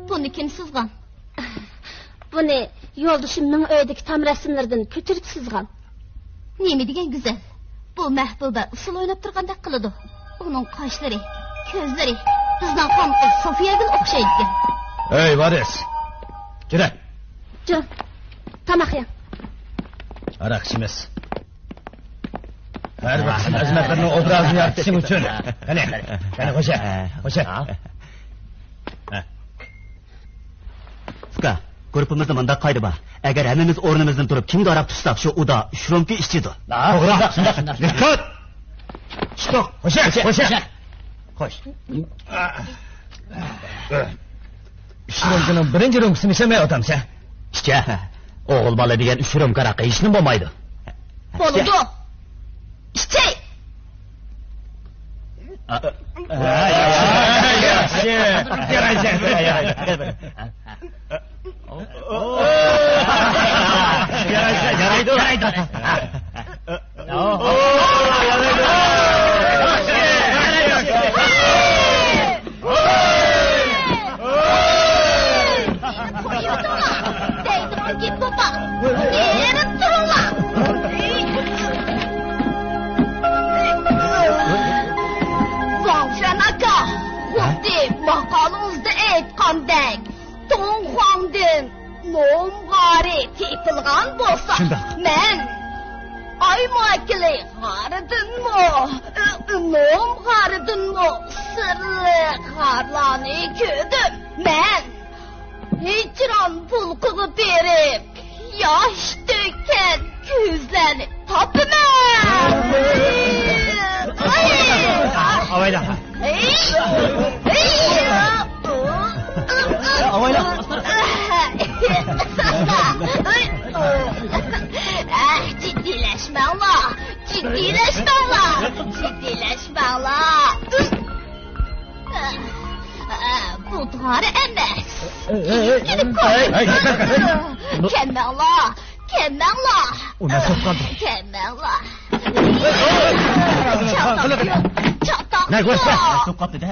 Buni kim sızgan? Buni yo'ldashimning uyidagi tam rasmlardan ko'chirib sızgan. Nima degan güzel. Bu mahbuba usul o'ynab turgandek qiladi. Uning qoshlari, ko'zlari bizning qonqul Sofiyaga o'xshaydi. Ey varis. Kira. Jon. Tamoq yem. Aroqchimiz. Har bir xizmatlarning obrazini yaratishing uchun. Qani, qo'sha. Ska, grupimizda mundaq qoida bor. Agar hammamiz o'rnimizdan turib kimga aroq tutsaq, shu uda shromki ishchidi. To'g'ri. Diqqat. Stop. Qo'sha. Qo'sh. Shromkining birinchi romkisini semay otamsa. Ishcha. O'g'il bola degan shrom qaraqa hech nima bo'lmaydi. Bo'ldi. Ishchi. Maqolingizda aytgandek, To'ngxongdan nomg'ari tepilgan bo'lsa, men Oymaykili g'aridinmi, nomg'aridinmi sirli g'arlarni ko'rdim. Men hijron pulqiga berib, yosh to'kkan ko'zlarni topaman. Avayla. Ciddileşmanglar. Bu doğru emas. Gidip koy. Kemmanglar. O nasıl kaldı? Kemmanglar. Çatak. Ne görse? So'qqapti da.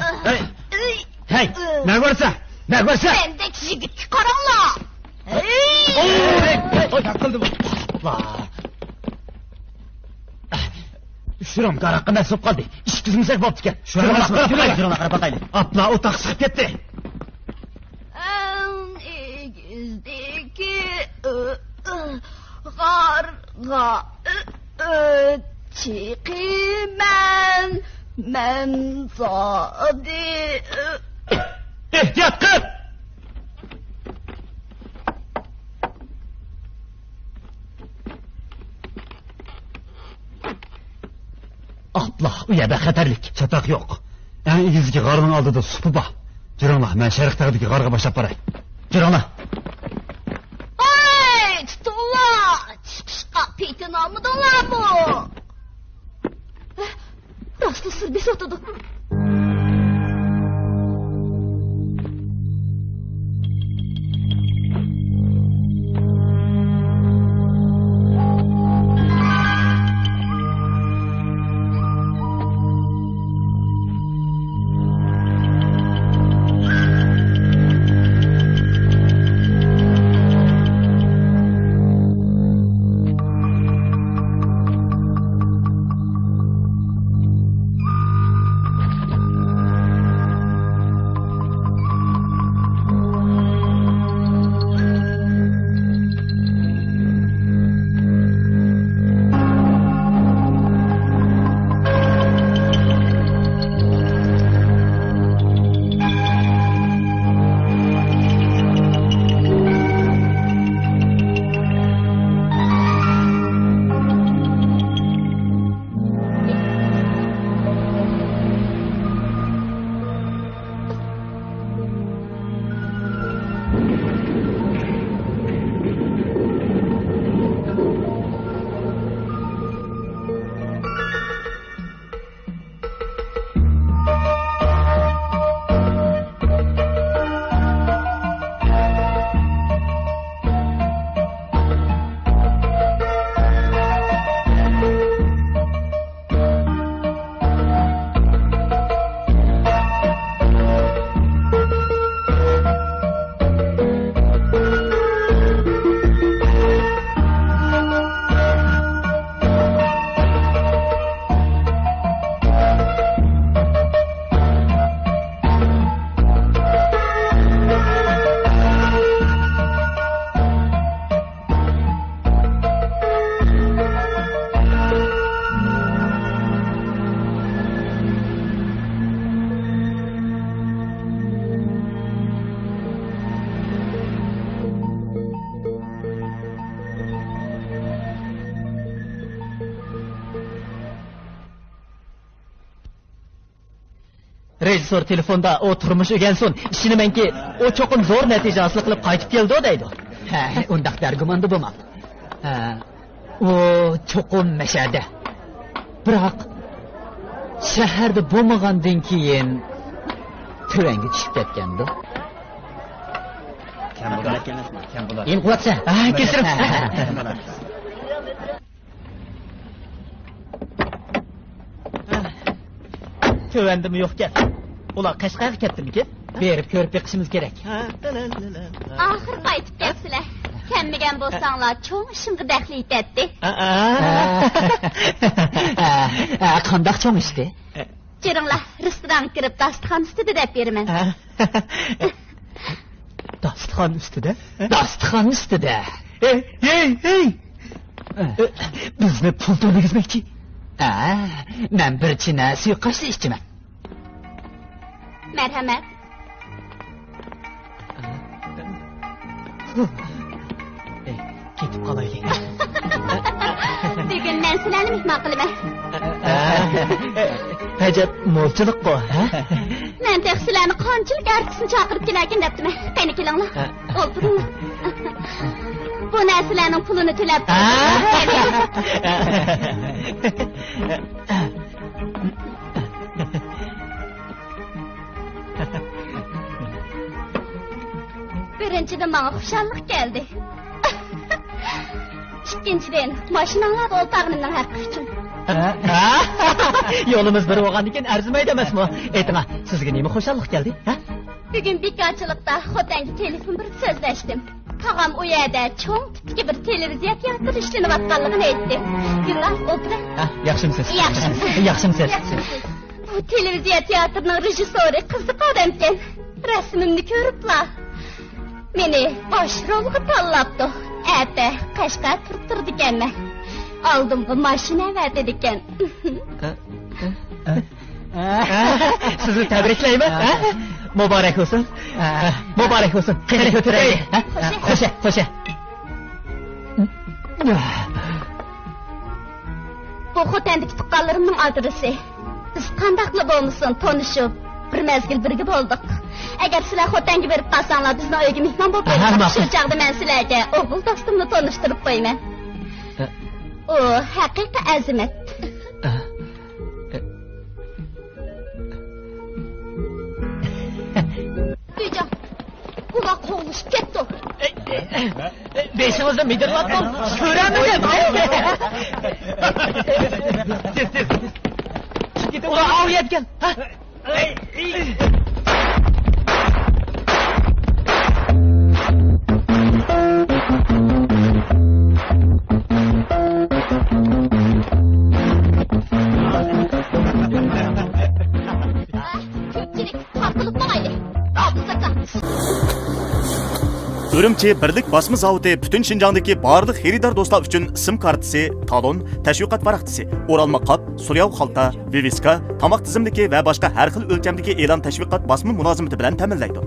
Hey, ne görse? Ne görse? Bendek yigit chiqaringlar. Taqildi bu. Şuram qaraqqa so'p qoldi. Ish tuzmasak bo'pti ekan. Shurani qarab boqayli. Atla o'taq chiqib ketdi. Egizdeki qarga chiqiman men zodi. Ehtiyot qil. Atla, u yerda xatarlik. Çatak yo'q. Eng egizgi g'arning oldida supi bor. Jiringlar, men sharqdagi g'arga boshlab boray. Jiringlar. Ay, tutullar! Chiqishqa peytinolmidinglarmi? Rosti siz besotdi. Rejissor telefonda o turmush o'rgansin. Ishonamanki, o cho'qim zo'r natija hosil qilib qaytib keldi deydi. Ha, undaq dargumanda bo'lmadi. Ha, o cho'qim mashada. Biroq shaharda bo'lmagandan keyin tuvanga tushib ketgandi. Kam bo'lar ekan emasmi? Kam bo'lar. El quvvatsa, kechirib. Tövendimi yo'q gap. Ular Qashqarga ketdimikin? Berib ko'rib beqishimiz kerak. Oxir qaytib kelibsizlar. Kelmagan bo'lsanglar, cho'ng ishimga daxl etadi. Qandoq cho'ng ishdi? Jiringlar, restoran kirib dasturxon ustida deb beraman. Dasturxon ustida? Dasturxon ustida. Hey! Bizni pul to'lagizmoqchi. Men bir china suiqoshli ishchiman. Marhamat. Ketib qolaylik. Bugun men sizlarni mehmon qilaman. Hajat mo'lchilik qo, ha? Men sizlarni qanchalik artistni chaqirib kelarkan debdiman. Qani kelinglar. O'tiringlar. Bu narsalarning pulini to'lab. Birinchidan menga xushallik keldi. Ikkinchidan, mashinanglar o'ltag'imning haqqi uchun. Yo'limiz bir bo'lgandan keyin arzimaydi emasmi? Aytinglar, sizga nima xo'shallik keldi? Bugün bekarchilikda xotinga telefon bir so'zlashdim. Tag'am u yerda cho'ng tipga bir televiziya teatri ishlanayotganligini aytdi. Gullar o'tira. Yaxshimisiz? Yaxshimisiz. Bu televiziya teatrining rejissyori qiziq odam ekan. Rasmimni ko'ribla. Meni bosh rolga tanlabdi. Ata Qashqa turtirdi ekanman. Oldimga mashina verdi ekan. Sizni tabriklayman. Muborak bo'lsin. Muborak bo'lsin. Qani ko'taraylik. Xo'sha. Bu xotandagi tuqqanlarimning adresi. Biz qandaqli bo'lmasin tanishib, bir mezgil birga bo'ldik. Agar sizlar xotanga berib qolsanglar, bizni uyga mehmon bo'lib kelasiz. Shu chaqda men sizlarga o'g'il do'stimni tanishtirib qo'yaman. O haqiqiy azimat. Beja, ular qo'lishib ketdi. Beshingizni midirlatdim. Ko'ramiz. Ular ovyatgan. Үрümçi Birlik Basma Zavodi bütün Şinjandagi barliq xaridor do'stlar uchun sim kartasi, talon, tashviqot varaqtisi, o'ralma qop, suryav xalta, viviska, tomoq tizimligi va boshqa har xil o'lchamdagi e'lon tashviqot basma mulozimati bilan ta'minlaydi.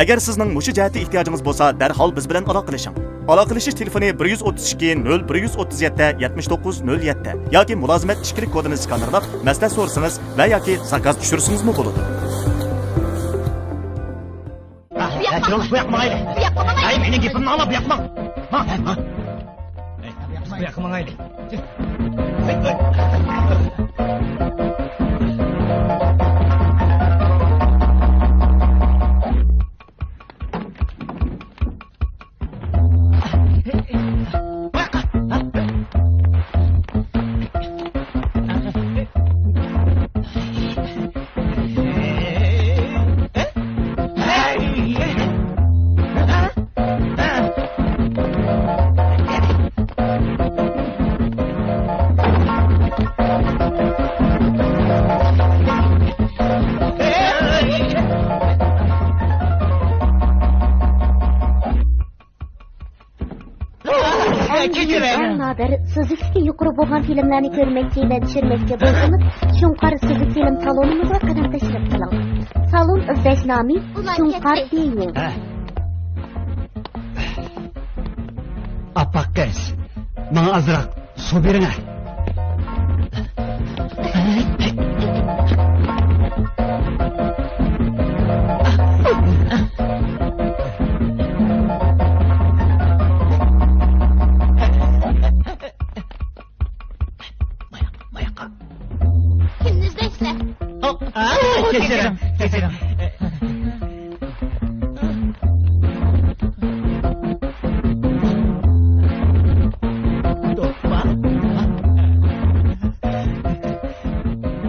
Agar sizning mushu jihati ehtiyojingiz bo'lsa, darhol biz bilan aloqalashing. Aloqalashish telefoni 132 0137 7907 yoki mulozimat ishkilik kodini skanerlab maslahat so'rasangiz va yoki zakaz tushirsangiz bo'ladi. Bu yapma haydi. Hayır benim gipimini alıp yapma. Bu yapma haydi. Sizga yuqori bo'lgan filmlarni ko'rmoqchi va tushirmoqchi bo'lsangiz, Shunqar Suzuki film salonimizga qadam tashrif qiling. Salon izlash nomi Shunqar Dining. Apaqqiz, menga azroq suv bering. Keserim.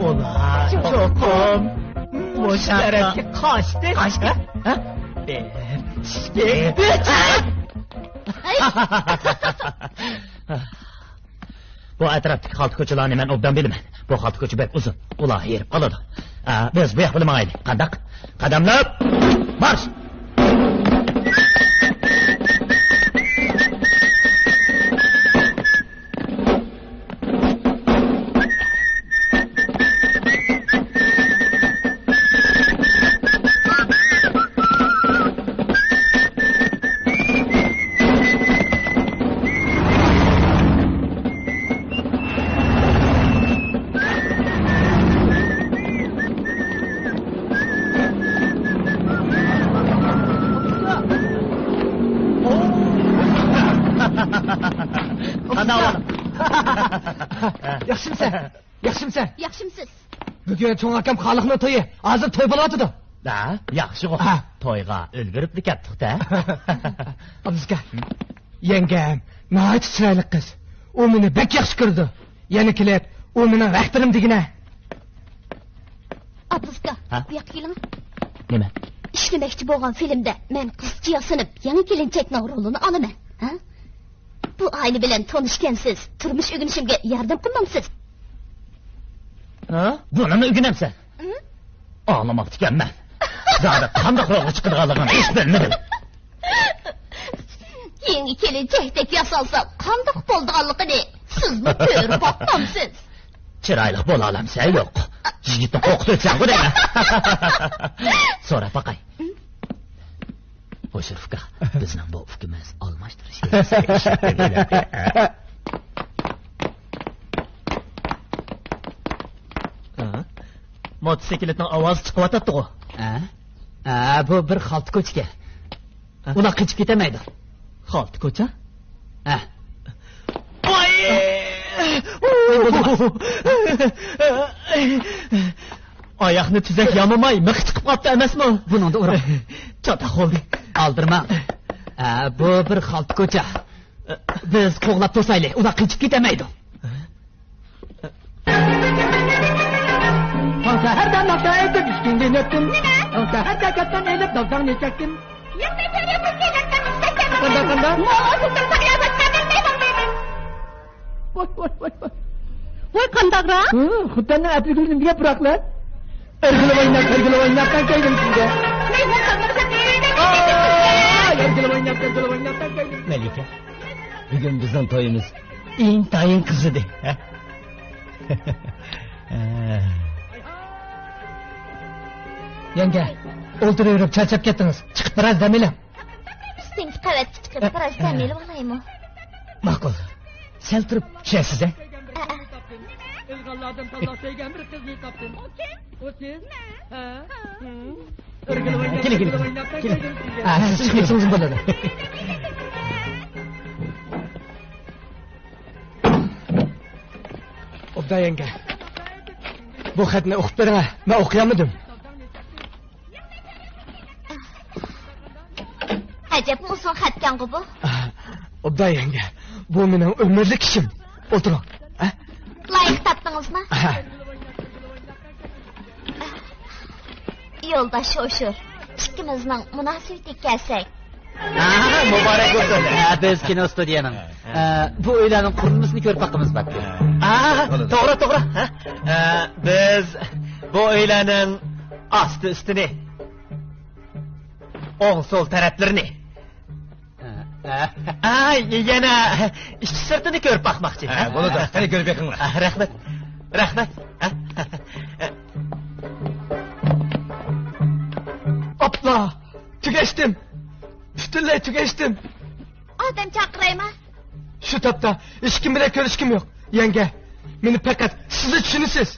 Ulan çokum. Müştereki kaçtı. Kaçtı? Bir. Bu etraftaki haltı koçularını ben obdan bilmem. Bu haltı koçu bek uzun. Ula yerip kaladı. Biz bu yak bilmaydı. Kandak. Kadamlar. Marş. Yaxshimsiz. Bugun cho'ng akam xalqning to'yi. Hozir to'y bo'layotdi. Da, yaxshi qo'y. To'yga ulgurib ketdik-da. Abduzga. Yengam, nihoyat chiroyli qiz. U meni bek yaxshi ko'rdi. Yana kelib, O mening rahbarim degine. Apızka, Ha? bu yoqqa keling. Nima? İşlemoqchi bo'lgan filmda men qizcha yasanib, yangi kelinchakning rolini olaman. Ha? Bu aile bilan tanishgansiz, turmush o'rganishimga yordam qilmamsiz? Ha? Buni o'rganamsan? Ağlamoqchi ekanman. Zada qanday rolga chiqadiganligini hech bilmadim. Yangi kelinchakdek yasalsam, qanday bo'lganligini sizmi ko'rib boqmamsiz? Chiroyli bo'la olamsan yo'q. Yigitni o'qitsan ku deyman. So'ra faqay. Xo'sh Rufqa, bizning bu fikrimiz almashtirish motosikletning ovozi chiqyapti-ku. Bu bir xalta ko'chka. Ular qichib ketamaydi. Xalta ko'cha? Ha. Oyoqni tuzak yamamay mix chiqib qoldi emasmi? Buningda urib Chata qoldi. aldirma. Bu bir xalta ko'cha. Biz qo'g'lab to'saylik, ular qichib ketamaydi. Sahərdən nafta edib işkindin öptüm. Sahərdə qatdan edib daldan çəkdim. Qanda. Voy qandaqra? Xuddanın əpligülünü niyə bıraklar? Ergili oynaktan kaydım sizə. Ergili oynaktan kaydım. Melike, bugün bizden toyumuz intayın kızıdı. Yenge, o'ltiraverib charchab ketdingiz. Chiqib biroz dam oling. Ustinchi qavatga chiqib biroz dam olib olaymi? Ma'qul. Sal turib tushasiz, a? Ilg'onlardan toza sevgan bir qizni topdim. O siz? Ha? Keling. Siz chiqsangiz bo'ladi. Obda yenge. Bu xatni o'qib bering. Men o'qiyolmadim. Ajab musun xatkan bu? Obda yenge. Bu mening umrlik ishim. O'tiring. Loyiq topdingizmi? Yo'ldosh Shoshur, ikkimizning munosabatiga kelsak. Muborak bo'lsin. Biz kino studiyaning. Bu uylarning qurilmasini ko'rib boqamiz batdi. To'g'ri. Biz bu uylarning asti ustini, o'ng so'l taraflarini, yana ichki sirtini ko'rib boqmoqchi. Bo'ladi. Qani ko'rib boqinglar. Rahmat. Opla! Tugashdim. Butunlay tugashdim. Odam chaqiraymi? Shu topda hech kim bilan ko'rishkim yo'q. Yanga, meni faqat siz tushunasiz.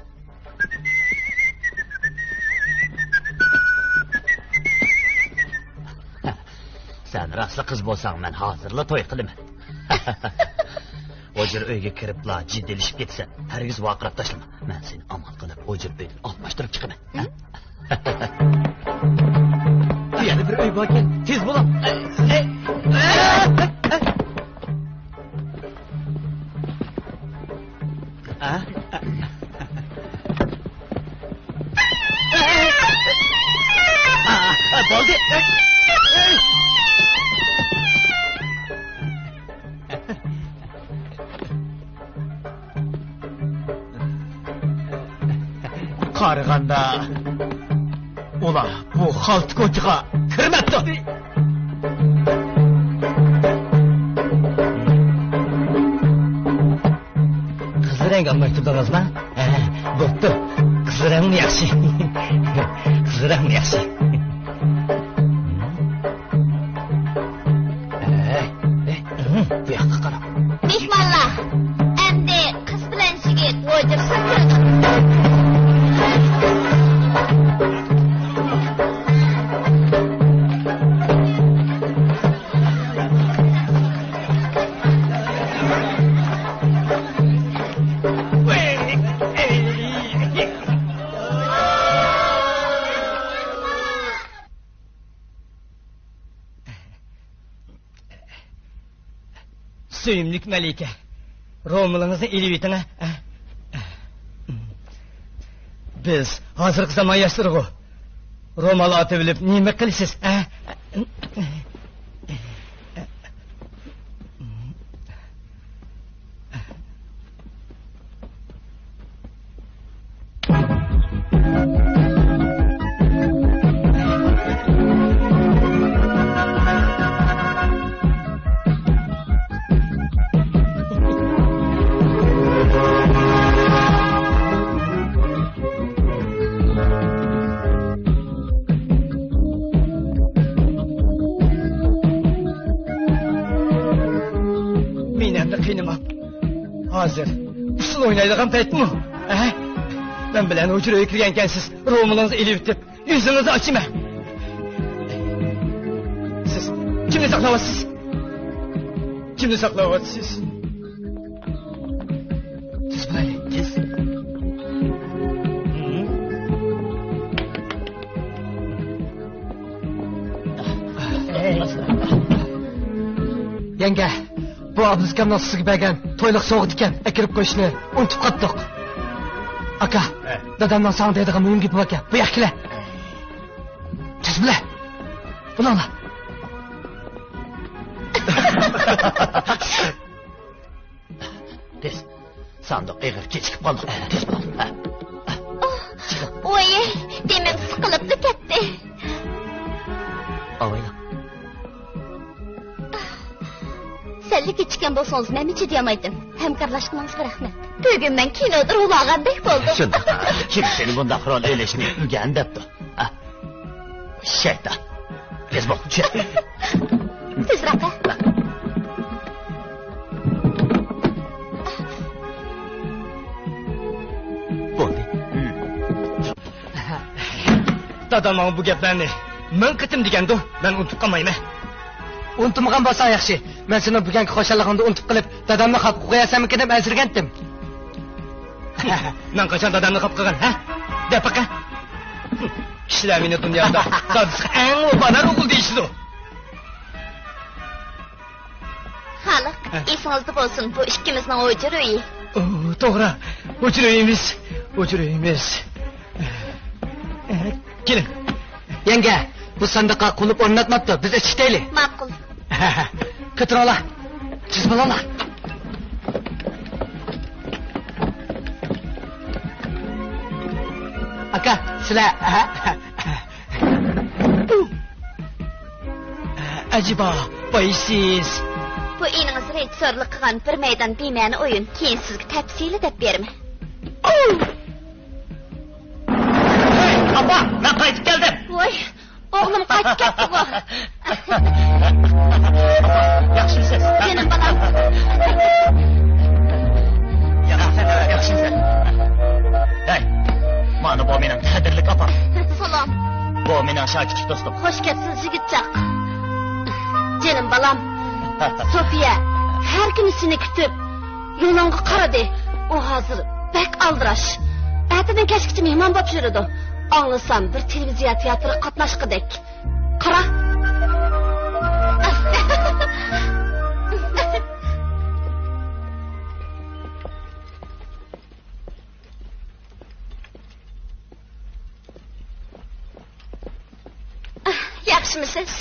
Sen rastlı kız bolsan men hazırla toy qiliman. O'jir uyga kiribla jiddilishib ketsa, hargiz vaqirab tashlama. Men seni amal qilib o'jir uyni almashtirib chiqaman. Yana bir uy bor ekan. Tez bo'ling. Bo'ldi. Qaraganda ular bu xalta ko'chaga kirmabdi. Qizrang almashdingizmi? Bo'pti. Qizrang yaxshi. Bu yoqqa qarab. Mehmonlar, endi qiz bilan yigit o'jir sakirdi. Söyümlük Melike. Romulanızı eli bitine. Biz hozirgi zamon yoshlarg'u. Romal otib bilib nima qilasiz, a? Hozir usul o'ynaydigan paytmi? Men bilan o'chirib kirgankansiz, ro'molingizni ilib bitib, yuzingizni ochma. Siz kimni saqlayapsiz? Kimni saqlayapsiz? Siz bilaysiz. Yenge, bu abduskamdan sizga bergan to'yliq so'g'it ekan, akirib qo'yishni unutib qoldik. Aka, dadamdan sana deydigan muhim gap bor ekan. Bu yoqqa kel. Siz bilan. Bunala. Tez. Sandık eğer keçikib qoldi. Tez bo'l. Oy, demek sıkılıptı ketdi. Avayla. Selli keçikkan bolsanız men hiç deyamaydım. Hemkarlaştığınızga rahmet. Bugün men kinoda rolagandek boldum. Şunda. Kim seni bundaq rol o'ylashni o'rgan debdi. Shayton. Tez bo'l. Tezroq. Bo'ldi. Dadam bu gaplarni men qitim degandu, men unutib qolmayman. Unutmagan bo'lsang yaxshi. Men seni bugungi xo'shallig'ingni unutib qilib, dadamni xalq qo'yasanmi deb azirgandim. Men qachon dadamni xalq qilgan, ha? Deb baqa. Kishilar meni dunyoda sodiq eng o'g'il o'g'il deyishdi. Xalq, esingizda bo'lsin, bu ikkimizning o'jiruyi. To'g'ri. O'chiraymiz. Keling. Yenge, bu sandiqqa qulub o'rnatmabdi. Biz ichitaylik. Ma'qul. Ko'taringlar. Siz bilanlar. Aka, sizlar Ajiba, boysiz. Bu eningiz rejissyorlik qilgan bir maydon bema'ni o'yin. Keyin sizga tafsili deb berma. Apa, men qaytib keldim. Voy, o'g'lim qaytib ketdi bu. Yaxshimisiz? Senin balam. Yaxshimisiz? Hey, mana bu mening qadrli opam. Salom. Bu mening shogirdlik do'stim. Xo'sh kelibsiz yigitchaq. Jenim balam. Sofiya, har kuni seni kutib, yo'lingga qaradi. U hozir bak aldirash. Ertadan kechgacha mehmon bo'lib yuradi. Anglasam bir televiziya teatri qatnashqidek. Qara. Yaxshimisiz?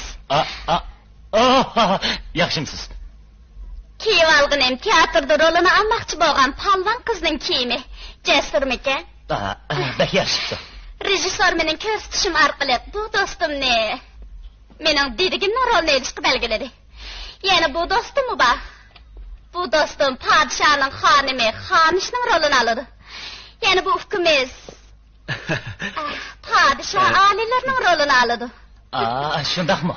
Yaxshimisiz? Kiyib olganim teatrda rolini olmoqchi bo'lgan palvon qizning kiyimi. Jasurmikan? Bak yaxshisi. Rejissor mening ko'rsatishim orqali bu do'stimni mening dedigimni rolni ejishga belgiladi. Yana bu do'stim bor. Bu do'stim podshohning xonimi, xonishning rolini oladi. Yana bu ukamiz podshoh oliylarining rolini oladi. Shundaqmi?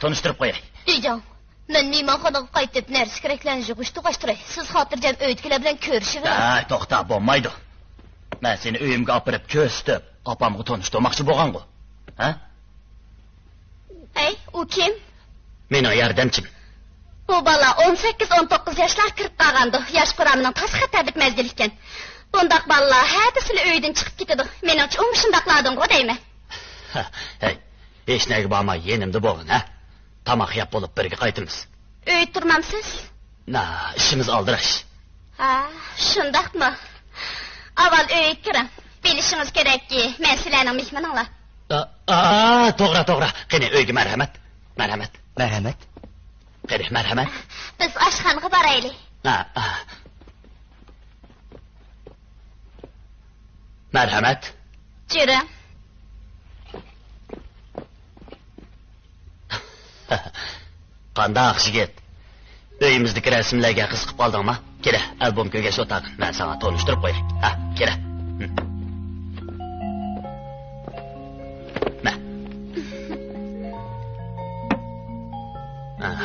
Tanishtirib qo'yay. Deyjon, men mehmonxonaga qaytib narsa keraklarni yig'ishtirib, siz xotirjam o'yitkilar bilan ko'rishib. To'xta, bo'lmaydi. Men seni uyimga olib ko'rsatib, opamga tanishtirmoqchi bo'lgan-ku. Ha? Ey, u kim? Mening yordamchim. Bu bola 18-19 yoshlar kirib qolgandi. Yosh quramining tas xatarlik mazgil ekan. Bundaq bolalar hadisli uydan chiqib ketadi. Meningcha u shundaqlardan-ku deyman. Hey, hech nega bormay yenimda bo'lgin, ha? Tamoq yeb bo'lib birga qaytamiz. Uyda turmamsiz? Ishimiz aldirash. Ha, shundaqmi? Aval öyle kirin. Bilişiniz gerek ki, men sizlerning mehmaninglar. To'g'ri. Qani, uyga marhamat. Marhamat. Qani, marhamat. Biz oshxonaga boraylik. Marhamat. Juring. Qandaq yigit. Uyimizdagi rasmlarga qiziqib qoldingmi? Kela, albom ko'rgach o'tagin. Men sana tanishtirib qo'yay. Kela.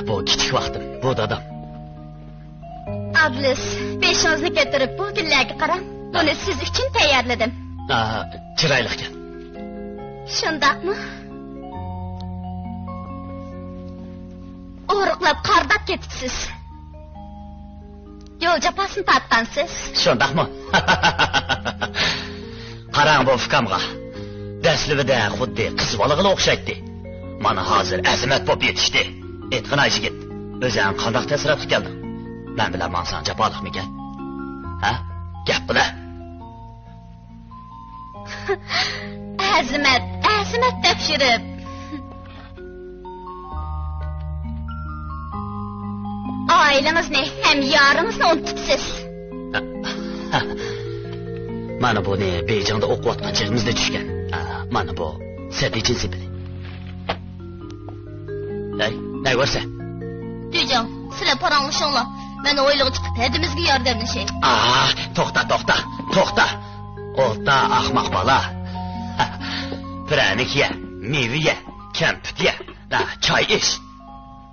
Bu kichik vaqtim, bu dadam. Ablis, beshingizni keltirib bu gullarga qarang. Buni siz uchun tayyorladim. Chiroyli ekan. Shundaqmi? O'riqlab qardab ketibsiz. Yo'l japasini tattansiz. Shundaqmi? Qarang bu fikamga. Daslibida xuddi qiz bolag'iga o'xshaydi. Mana hozir azimat bo'lib yetishdi. Aytqin yigit, o'zing qanday tasirrufga kelding? Men bilan mansan japoliqmikan? Gap bula. Azimat topshirib. Ailengizni ham yoringizni unutibsiz. Mana buni Beyjingda o'qiyotgan chig'imizda tushgan. Mana bu sadichin sibili. Ne görse? Diyeceğim, sizler paranlaşınlar. Ben oyluğa çıkıp hepimizge yardımlaşayım. Toxta. Olta ahmaq bala. Pranik ye, meyve ye, kempüt ye, çay iç.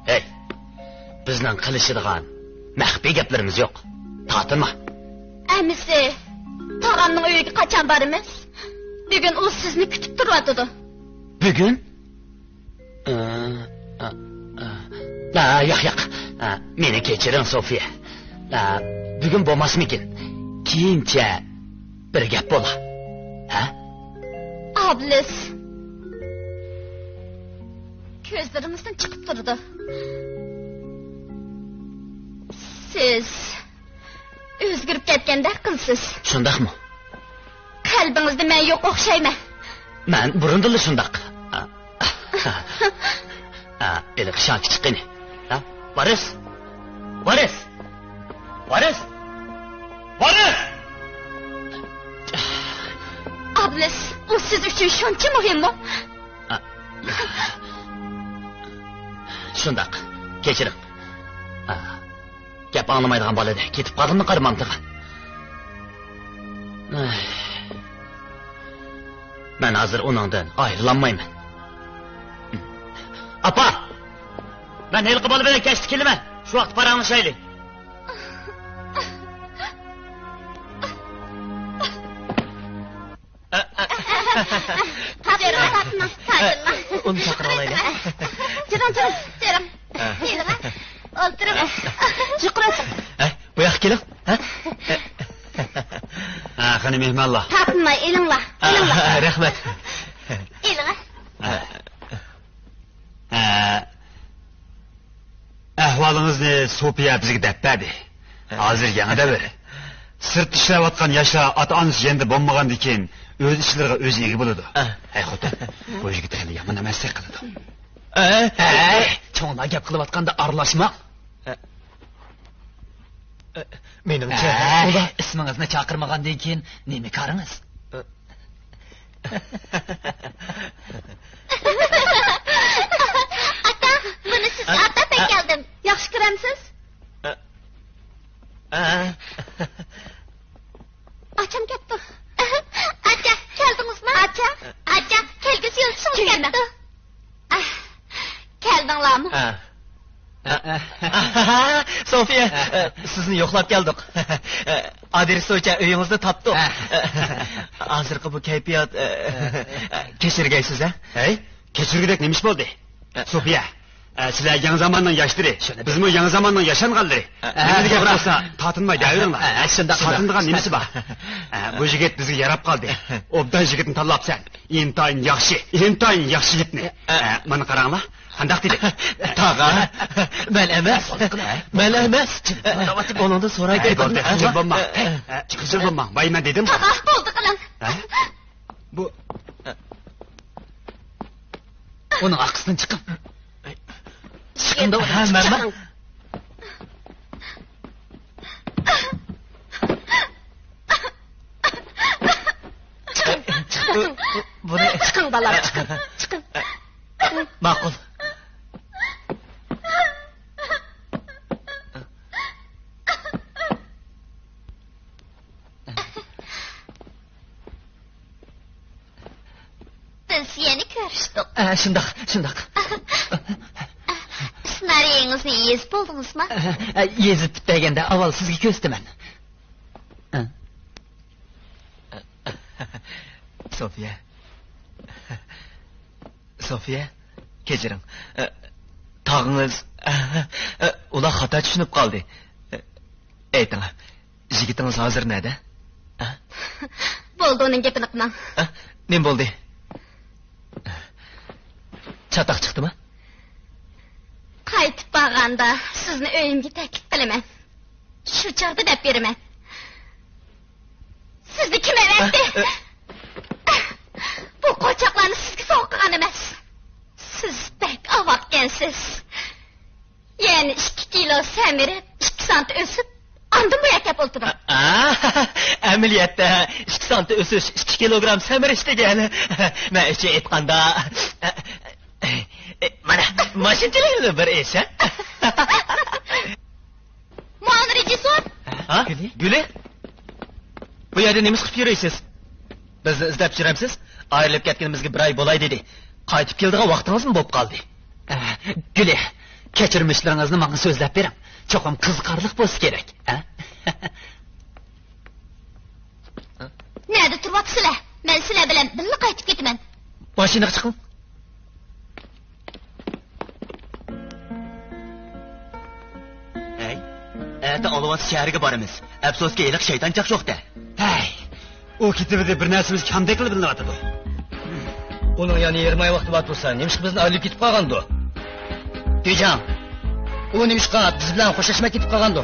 Hey, bizden qilishadigan maxfiy gaplarimiz yo'q. Tatınma. Əmisi, Tağanның uyuga qachon boramiz? Bugun u sizni kutib turadi. Bugun? Yo'q. Meni kechiring, Sofiya. Bugun bo'lmasmikin. Keyincha bir gap bo'la. Ablis. Ko'zlarimizdan chiqib turdi. Siz o'zgarib ketgandek qilsiz. Shundaqmi? Qalbingizda men yo'q o'xshayman. Men burundili shundaq. Eliq shaki chiqini. Varis. Ablis, u siz uchun shuncha muhimmi? Shundaq. Kechiring. Gap anlamaydigan bolada ketib qoldimmi qarmamtig'i? Men hozir uningdan ayrilanmayman. Apa! Ben Helqi bola bilan kechdi kelaman. Shu vaqt paranglashaylik. Uni chaqirib olaylik. Jiran. O'ltirib. Juqrasin. Bu yoqqa keling. Qani mehmonlar. Tatmay elinglar. Rahmat. Elinglar. Ahvolimizni Sofiya bizga deb berdi. Hozir yanada bir. Sirt ishlayotgan yoshlar ota-onasi endi bo'lmagandan keyin o'z ishlariga o'zi ega bo'ladi. Hay xotin, bu yigit hali yomon emaslik qiladi. Cho'nglar gap qilayotganda aralashma. Menimcha, ular ismingizni chaqirmagandan keyin nima qaringiz? Ata, buni siz ata keldim. Yaxshi ko'ramsiz? Acham ketdi. Acha, keldingizmi? Acha, kelgisi yo'lshingiz ketdi. Keldinglarmi? Sofiya, sizni yo'qlab keldik. Adres bo'yicha uyingizni topdik. Hozirgi bu kayfiyat kechirgaysiz, Hey, kechirgidek nemish bo'ldi? Sofiya, sizlar yangi zamondan yashdiri. Bizmi yangi zamondan yashanganlar. Nima gapirsa, tatinmay daviringlar. Shunda tatindigan nimasi bor? Bu yigit bizga yarab qoldi. Obdan yigitni tanlabsan. Intayin yaxshi yigitni. Mana qaranglar. Qandaq dedi? Tag'a, men emas. Men emas. Onundan so'ray Bo'ldi, hijr bo'lma. Hijr bo'lma. Bayman dedim. Tog'a, bo'ldi qiling. Bu uning aqsidan chiqing. Chiqindi. Ha, men. Chiqing bolam, chiqing. Ma'qul. Biz yeni ko'rishdik. Shundoq. Ssenariyangizni yezib bo'ldingizmi? Yezib bitmaganda avval sizga ko'zdiman. Sofiya, kechiring. Tog'ingiz ular xato tushunib qoldi. Ayting, yigitingiz hozir nada? Bo'ldi, uning gapini qilmang. Nim bo'ldi? Chataq chiqdimi? Qaytib borganda sizni uyimga taklif qilaman. Shu chog'da deb beraman. Sizni kim evatdi? Bu qochoqlarni sizga sovg'a qilgan emas. Siz bek avotgansiz. Yani 2 kilo semirib, 2 sant o'sib, andin bu yerga o'tirdim. Amaliyotda 2 sant o'sish, 2 kilogram semirish degani. Men ichi aytganda mana mashinchilikni bir ish. Muavin rejissor? Guli? Bu yerda nima qilib yurasiz? Bizni izlab chiramsiz? Ayrilib ketganimizga 1 oy bo'lay dedi. Qaytib keldigan vaqtingizmi bo'lib qoldi? Guli, kechirmishlaringizni menga so'zlab bering. Cho'qim qiziqarli bo'lsa kerak, Nerede turibsizlar? Men sizlar bilan birga qaytib ketaman. Mashinaga chiqing. Ata olovat shaharga boramiz. Afsoski eliq shaytonchaq yo'qda. u ketibdi bir narsamiz kamdek qilib bilinyapti. Uning yani 20 oy vaqti bor tursa, nimishqa bizni olib ketib qolgandi? Tejan. U nimishqa biz bilan xo'shlashmay ketib qolgandi?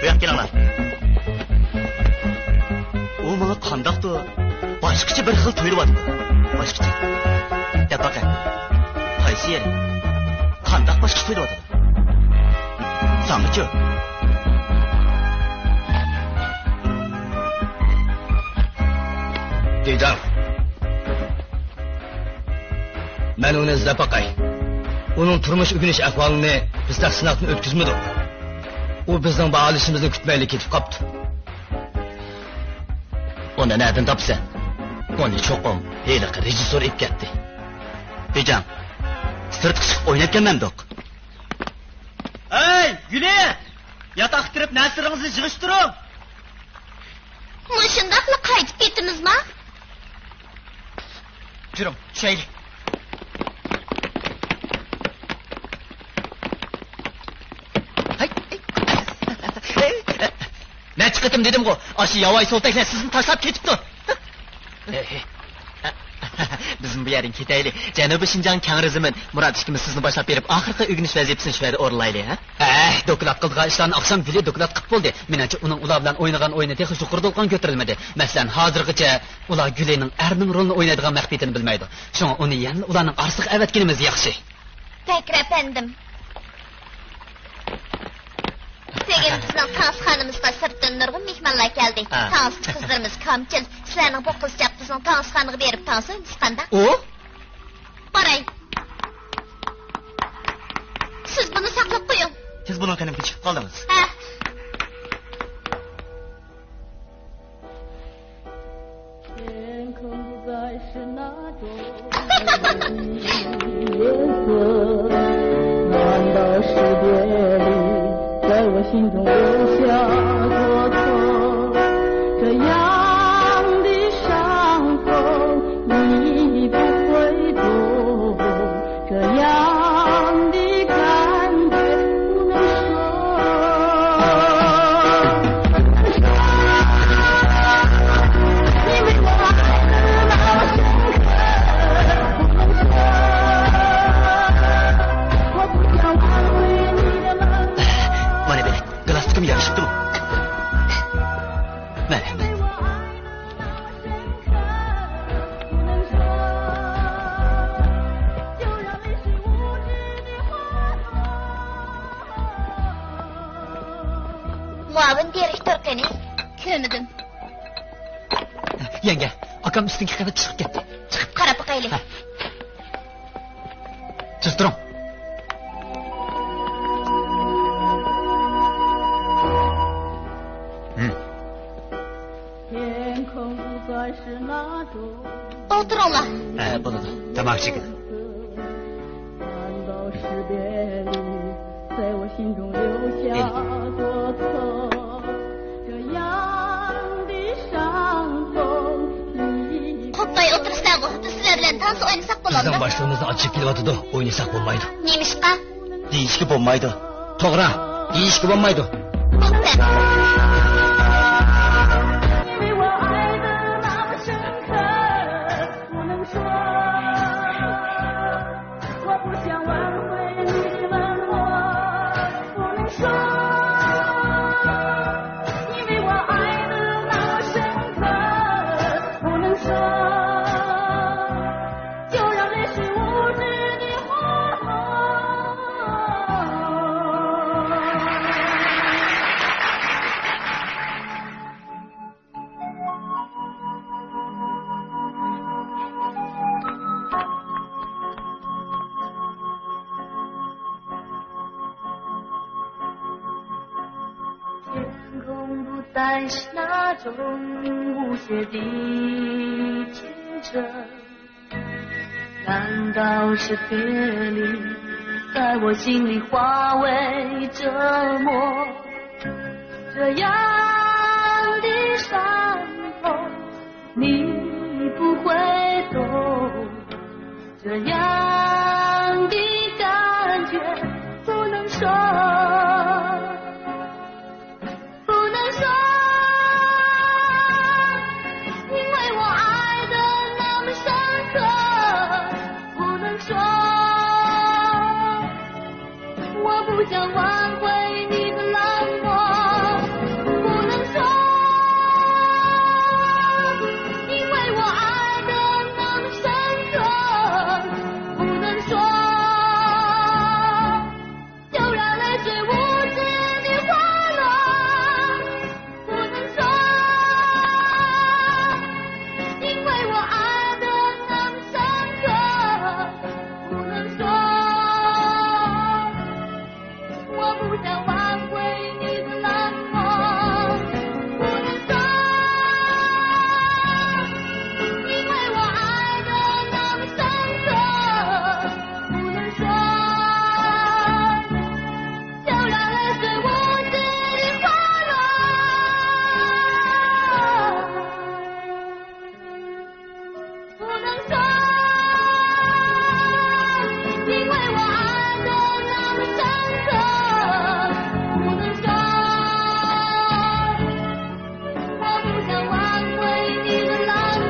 Bu yoqqa kelinglar. U menga qandaqdi? Boshqacha bir xil tuyulyapti. Boshqacha. Tabaqa. Qaysi yer? Qandaq boshqa tuyulyapti? Sangichi. Tejan. Men uni izlab boqay. Uning turmush o'g'inish ahvolini biz tahsinatni o'tkazmadik. U bizning ba'alishimizni kutmaylik ketib qopti. Uni nereden topsa? Uni cho'qim heliq rejissor ib ketdi. Tejan. Sirtqa chiqib o'ynatganman-doq. Ey, Guli! Yataq kirib nasiringizni yig'ishtiring. Mushundaqli qaytib ketamizmi? Jurum, tushaylik. Ne çıkıtım dedim ko. Aşı yavay sol tekne sizni tashlab ketibdi. Bizim bu yerin ketayli. Janubiy Shinjang Kangrizimin Murad ikkimiz sizni boshlab berib, oxirgi o'g'inish vazifasini shu yerda o'rlaylik, ha? Doklad qilgan ishlarni oqshom Guli doklad qilib bo'ldi. Menimcha uning ular bilan o'ynagan o'yini texnik yuqoridan ko'tarilmadi. Masalan, hozirgacha ular Gulining Erning rolini o'ynaydigan maqsadini bilmaydi. Shunga uni yana ularning orsiq avatganimiz yaxshi. Bekir efendim. Segin bizning tanışxonimizga sirtdan nurg'un mehmonlar keldi. Tanış qizlarimiz Kamchil. Sizlarning bu qizchaq bizning tanışxonaga berib tanışsiz qanda? O? Boray. Siz buni saqlab qo'ying. Siz bunun kanimga chiqib qoldingiz. Ha. Muavin direktor qani? Ko'midim. Yenge, akam üstünki kadar çıkıp gitti. Chiqib qarab boqaylik. Siz durun. O'tiringlar. Bo'ladi. Tamak chegin. 在我心中留下过痛，这样的伤痛。 Qo'pay o'tirsan-ku, biz sizlar bilan tansa o'ynasak bo'ladimi? Bizden başlığımızda açıp kelyapti. Oynasak bo'lmaydi. Nemishqa? Deyishki bo'lmaydi. To'g'ri. Deyishki bo'lmaydi. Bo'pti. 因为我爱的那么深刻，不能说，我不想挽回你的冷漠，不能说，因为我爱的那么深刻，不能说，就让泪水无知地滑落。 天空不再是那种无邪的清澈，难道是别离在我心里化为折磨？这样的伤痛你不会懂，这样的感觉不能说。 不能说，因为我爱的那么深刻。不能说，我不想挽回你的冷漠。不能说，因为我爱的那么深刻。不能说，就让泪水无知地滑落。 不能说，因为我爱的那么深刻。不能说，我不想挽回你的冷漠。不能说，因为我爱的那么深刻。不能说，就让泪水无知地滑落。 不能说，因为我爱的那么深刻。不能说，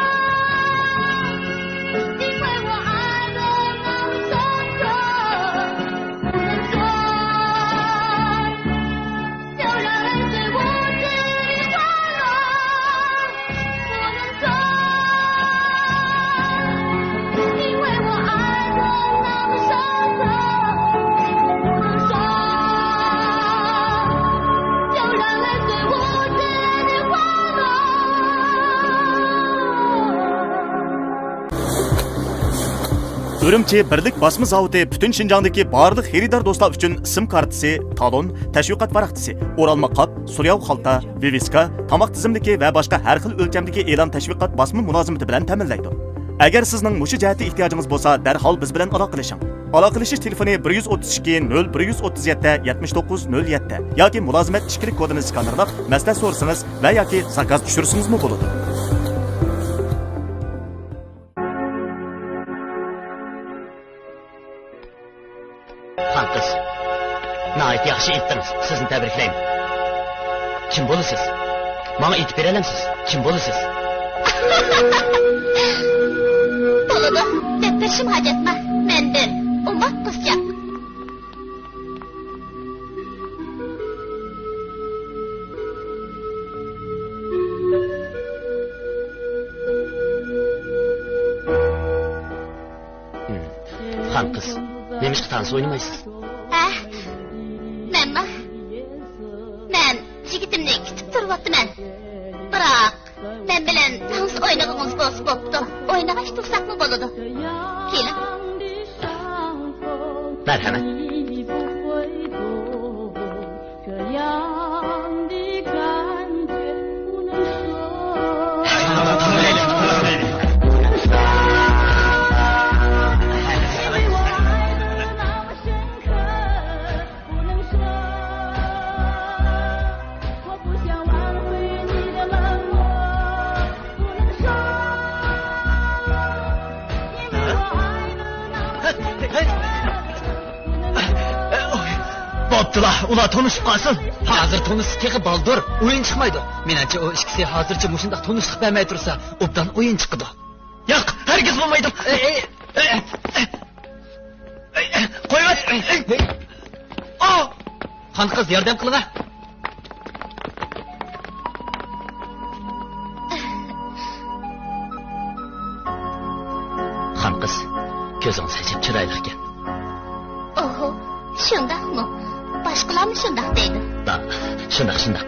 我不想挽回你的冷漠。不能说，因为我爱的那么深刻。不能说，就让泪水无知地滑落。 不能说，因为我爱的那么深刻。不能说，就让泪水无知地滑落。 Үрімчі бірлік басма заводы бүтін Шинжаңдaki барлық xaridor do'stlar uchun sim kartasi, talon, tashviqot varaqtisi, o'ralma qop, suryav xalta, viviska, tamoq tizimligi va boshqa har xil o'lchamdagi e'lon tashviqot basma mulozimati bilan ta'minlaydi. Agar sizning mushu jihati ehtiyojingiz bo'lsa, darhol biz bilan aloqalashing. Aloqalashish telefoni 132 0137 7907 yoki mulozimat ishkilik kodini skanerlab maslahat so'rasangiz va yoki zakaz tushirsangiz bo'ladi. Xan qiz, nəhayət yaxşı etdiniz. Sizni təbriklayım. Kim bo'lasiz? Bana aytib bera olamsiz? Kim bo'lasiz? Bo'ladi, deb berishim hojatma. Mendan umoq qizcha. Xan qiz, nemish tansi o'ynamaysiz? Menmi? Men yigitimni kutib turyapman. Biroq men bilan tansi o'ynag'imiz bo'lsa bo'pti. O'ynag'ach tursaqmi bo'ladi? Keling. Marhamat. Bo'ptilar, ular tanışib qolsin. Hozir tanışib teqib baldur, o'yin chiqmaydi. Menimcha o ikkisi hozircha mushundaq tanishlik bermay tursa, obdan o'yin chiqadi. Yo'q, hargiz bo'lmaydi. Qo'yvat. Xon qiz yordam qiling. Xon qiz, ko'zingiz achib chiroyli ekan. Oho, shundaqmi? Boshqalarmi shundaq deydi? Da, shundaq.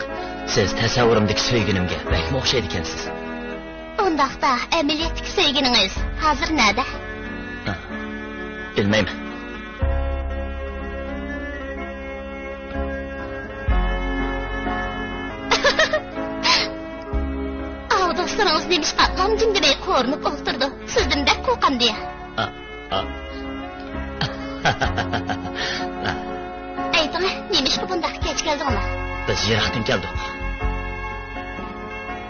Siz tasavvurimdagi sevginimga bakmi o'xshaydi ekansiz. Undaqda amaliyotdagi sevginingiz hozir nada? Bilmayman. Dostlarınız demiş atlam cimdemeye korunup oturdu. Sizden de kokan diye. Aytın, neymiş ki bundaq geç geldi ona? Biz yiraqdan keldik.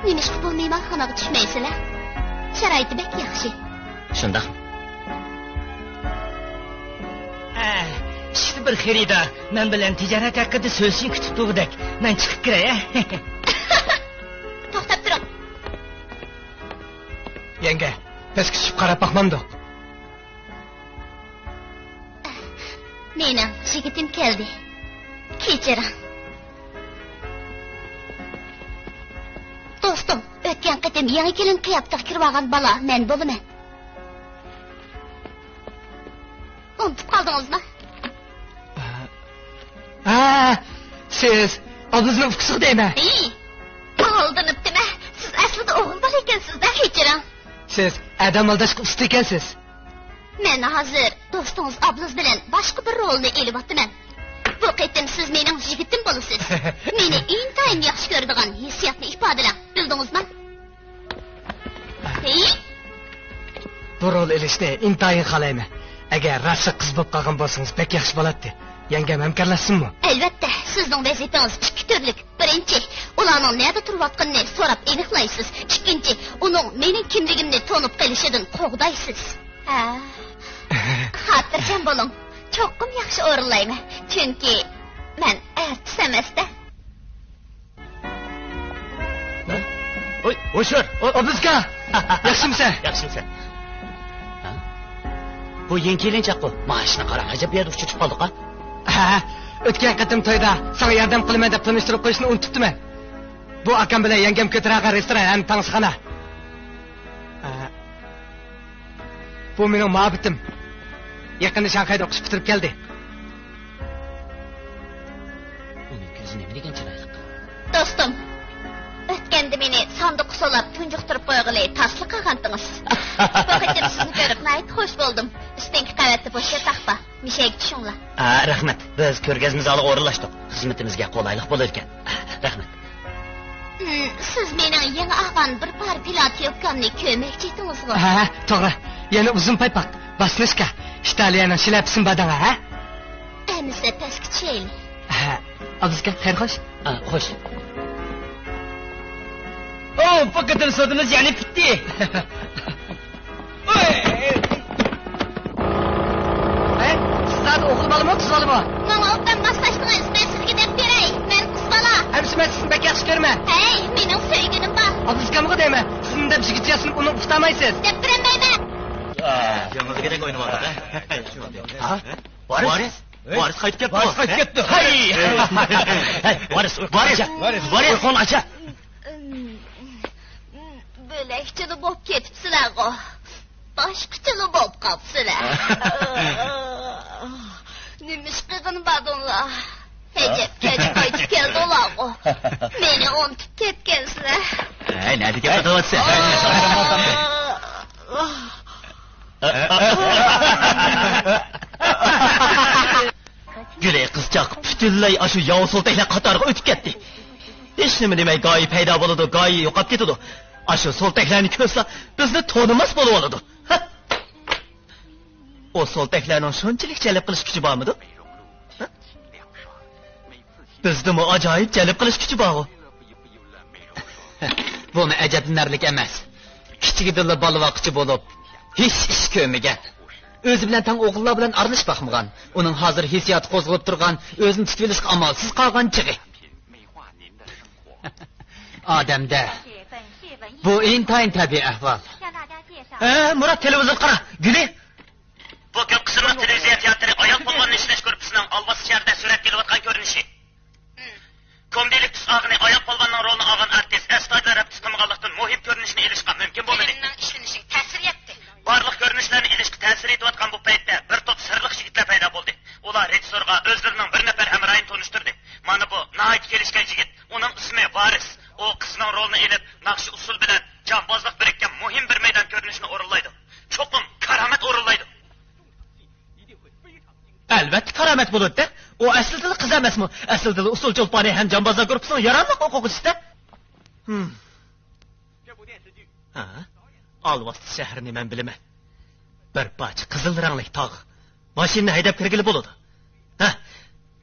Neymiş ki bu mehmonxonaga tushmaysizlar? Sharoiti bek yaxshi. Shundaq. İşte bir xaridor men bilan tijorat haqida so'zing kutib turdik. Men chiqib kiray. To'xtab turing. Yenge, pastga tushib qarab baqmamdiq. Mening yigitim keldi. Kechiring. Do'stim, o'tgan qatim yangi kelin qiyofada kirib olgan bola men bo'laman. Unutib qoldingizmi? Siz obizni uqsiq deyman. Aldinibdimi? Siz aslida o'g'il bola ekansiz-da, kechiring. Siz adam aldashga usta ekansiz. Men hozir do'stingiz Abloz bilan boshqa bir rolni elib-o'tman. Bu qatim siz mening yigitim bo'lasiz. Meni intayin yaxshi ko'radigan hissiyotni ifodalang, bildingizmi? Bu rol elishni intayin xohlayman. Agar rosa qiz bo'lib qolgan bo'lsangiz pek yaxshi bo'ladi. Yangam hamkorlashsinmi? Albatta, sizning vazifangiz ikki turlik. Birinchi, ularning nerda turayotganini so'rab aniqlaysiz. Ikkinchi, uning mening kimligimni tanib qolishidan qo'g'daysiz. Xotirjam bo'ling. Cho'qqim yaxshi o'rinlayman. Chunki men artist emasda. Oy, o'shur. Obizga. Yaxshimisan? Yaxshimisan. Bu yeng kelinchaq-ku. Mashina qara, ajab yerda uchib qoldik-a. O'tgan qatim to'yda sana yordam qilaman deb tanishtirib qo'yishni unutibman. Bu akam bilan yangam ko'targan restoran ham tanishxona. Bu mening mohabitim. Yaqinda Shanxayda o'qish bitirib keldi. Uning ko'zi nima degan chiroyli. Do'stim, o'tganda meni sandiq solab tunjuqtirib qo'yg'ilay tasli qilgandingiz. Bu qatim sizni ko'rib nayt xush bo'ldim. Ustingi qavatda bo'sh taxta. Mishayga tushinglar. Rahmat. Biz ko'rgazma zaliga o'rinlashdik. Xizmatimizga qulaylik bo'lar ekan. Rahmat. Siz mening yangi afg'on bir par pilot yo'qamni ko'makchi edingizmi? To'g'ri. Yana uzun paypoq, basnishka, Italiyaning shlyapasini badanga, ha? Endi pastga tushaylik. Abizga xayr xo'sh. Xo'sh. Faqat sodimiz yani bitti. Sizlar o'g'il bolami, qiz bolami? Mana o'qdan boshlashdingiz, men sizga deb beray. Men qiz bola. Hamshima sizni bek yaxshi ko'raman. Hey, mening sevgilim bor. Abizgamga deyman, sizni deb yigitchasini uni utamaysiz. Deb bilmayman. Yangizgidek o'ynamoqda. Boris qaytib ketdi. Boris qaytib ketdi. Hey, Boris. Qo'l acha. Bo'lakchili bo'lib ketibsizlar-ku. Başkıçılı bop kapsılar. Nimiş kızın badınla. Hecep kayıp geldi ola o. Beni unutup ketkensiler. Nerede geldi oğutsa? Güley kızcaq bütünlay aşı yağı soltaklar qatarıga ötüp ketdi. Hech nima demay goyi paydo bo'ladi, goyi yo'qolib ketadi. Aşı soltaklarni ko'rsa bizni tonimas bo'lib oladi. O soltaklarning shunchalik jalb qilish kuchi bormidi? Bizni mu ajoyib jalb qilish kuchi bor. Buni ajablanarlik emas. Kichigidilla balvoqchi bo'lib, hech ish ko'rmagan. O'zi bilan tang o'g'illar bilan aralashib boqmagan. Uning hozir hissiyoti qo'zg'ab turgan, o'zini tutib olishga amalsiz qolgan chig'i. Odamda bu intayin tabiiy ahvol. Murat televizor qara, Guli. Bu ko'p qismli televiziya teatri ayol polvonni ishlash korpusining Olmos shahrida surat kelayotgan ko'rinishi. Komedilik tus ağını ayol polvonning rolini olgan artist Estayda rap tutmaganlikdan muhim ko'rinishni elishga mumkin bo'lmadi. Filmning ishlanishing ta'sir etdi. Barliq ko'rinishlarni elishga ta'sir etayotgan bu paytda bir to'p sirliq yigitlar paydo bo'ldi. Ular rejissorga o'zlarining bir nafar hamrohini tanishtirdi. Mana bu nihoyat kelishgan yigit. Uning ismi Varis. O qizning rolini elib, naqshi usul bilan jonbozlik birikkan muhim bir maydon ko'rinishini o'rinlaydi. Cho'qim karomat o'rinlaydi. Albatta karomat bo'ladi. O aslida qiz emasmi? Aslida usul cho'lponi ham jonbozlar guruhining yaramliq o'quvchisi. Ha? Olmos shahrini men bilaman. Bir parcha qizil rangli tog'. Mashinani haydab kirgili bo'ladi. Ha?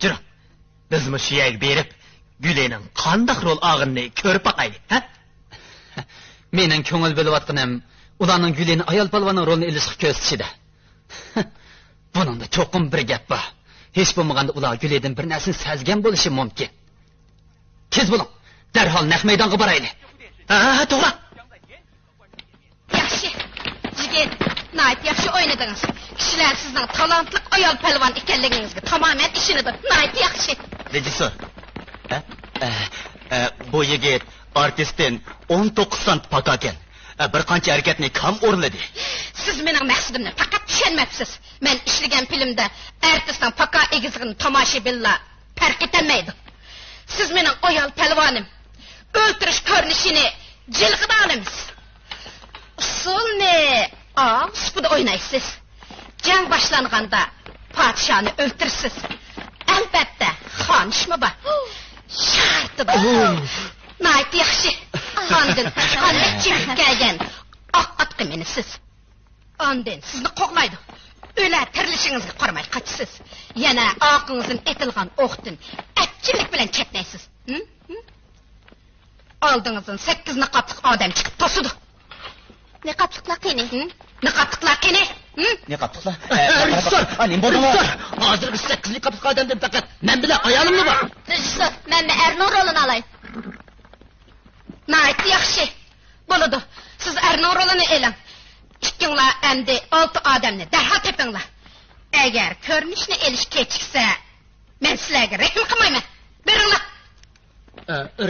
Jiro. Biz shu yerga berib, Gülening qanday rol og'inni ko'rib boqaylik, ha? Mening ko'ngil bo'layotganim ularning Güleni ayol polvonning rolini ilishga ko'ztishida. Buningda cho'qim bir gap bor. Hech bo'lmaganda ular Güledan bir narsani sezgan bo'lishi mumkin. Tez bo'ling. Darhol naq maydonga boraylik. Ha, to'g'ri. Yaxshi. Yigit, nayt yaxshi o'ynadingiz. Kishilar sizning talantli ayol polvon ekanligingizga tamoman ishonadi. Nayt yaxshi. Rejissor. Bu yigit artistdan 19 sant paka ekan. Bir qancha harakatni kam o'rnadi. Siz mening maqsadimni faqat tushunmayapsiz. Men ishlagan filmda artistning paka egizligini tomoshabinlar farq etolmaydi. Siz mening ayol polvonim. O'ltirish ko'rinishini jilg'ida olamiz. Usulni uspida o'ynaysiz. Jang boshlanganda podshoni o'ltirsiz. Albatta, xonishmi bor. Shartida. Nayt yaxshi. Xondin, qanday chiqib kelgan? Oq otqa menisiz. Ondan sizni qo'g'laydi. O'lar tirilishingizga qaramay qochsiz. Yana oqingizdan etilgan o'qdan achchilik bilan chetlaysiz. Oldingizdan 8 niqobli odam chiqib tosudi. Niqobliklar qani? Niqobliklar qani? Niqobliklar? Rejissor, anim bo'ldi. Hozirgi 8 niqobli odamdan faqat men bilan ayolimni bor. Rejissor, men erning rolini olay. Nayt yaxshi. Bo'ladi. Siz erning rolini eling. Ikkinglar endi 6 odamni darhol tepinglar. Agar ko'rinishni elish kechiksa, men sizlarga rahm qilmayman. Beringlar.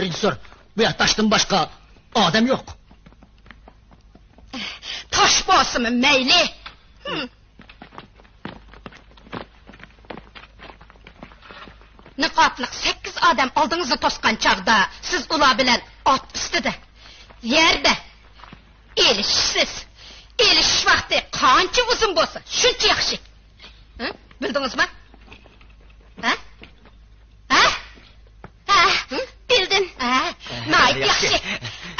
Rejissor, bu yoqdan boshqa odam yo'q. Tosh bosimi mayli. Niqoblik 8 odam oldingizda tosgan chog'da siz ular bilan ot ustida yerda elishsiz. Elish vaqti qancha uzun bo'lsa, shuncha yaxshi. Bildingizmi? Ha? Bildin. Nayt yaxshi.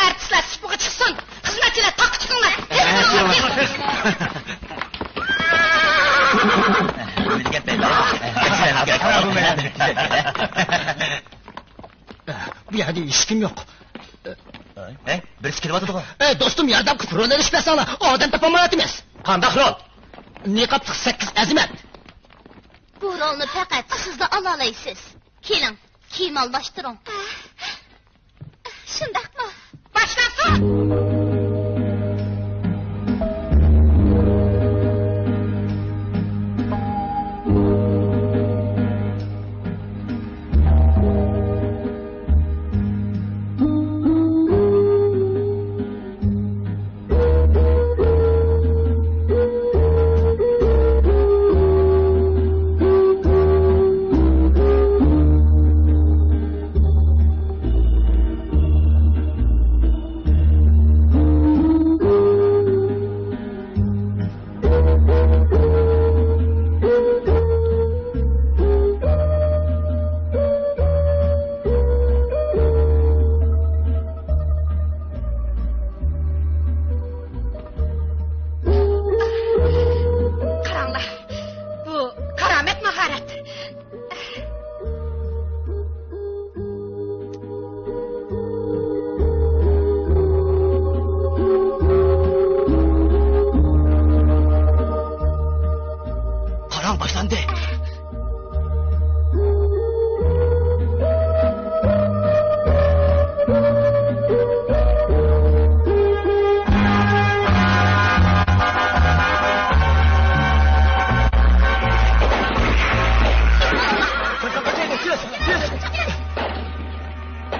Artistlar sipoga chiqsin. Xizmatchilar taq chiqinglar. Bu yerda hech kim yo'q. Birisi kelyapti-ku. Do'stim, yordam qilib rol ilishmasanglar, odam topamayapmiz. Qanday rol? Niqobli 8 azimat. Bu rolni faqat sizda ola olasiz. Keling, kiyim almashtiring. Shundaqmi? Boshlansin.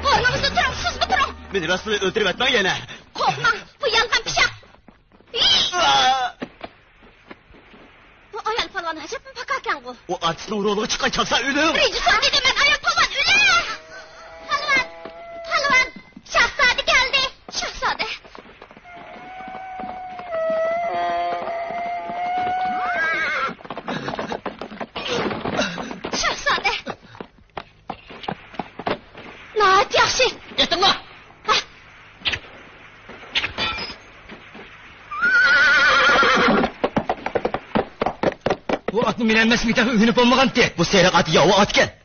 Ornunuzda durun, siz mi durun? Beni nasıl öldürüp etmen gene? Korkma, bu yangan pişak. Bu ayal palvan hacep mi pakarken bu? O artistin ruhu çıkan çalsa ölüm. Rejisör dedim ben ayal palvan öle. Palvan, Şahzade geldi. Şahzade. Şahzade. Naat yaxşı. Yetin lan. Bu atni minelmesi bir tarafı ünüp olmagan de. Bu seyrek atı yavu atken.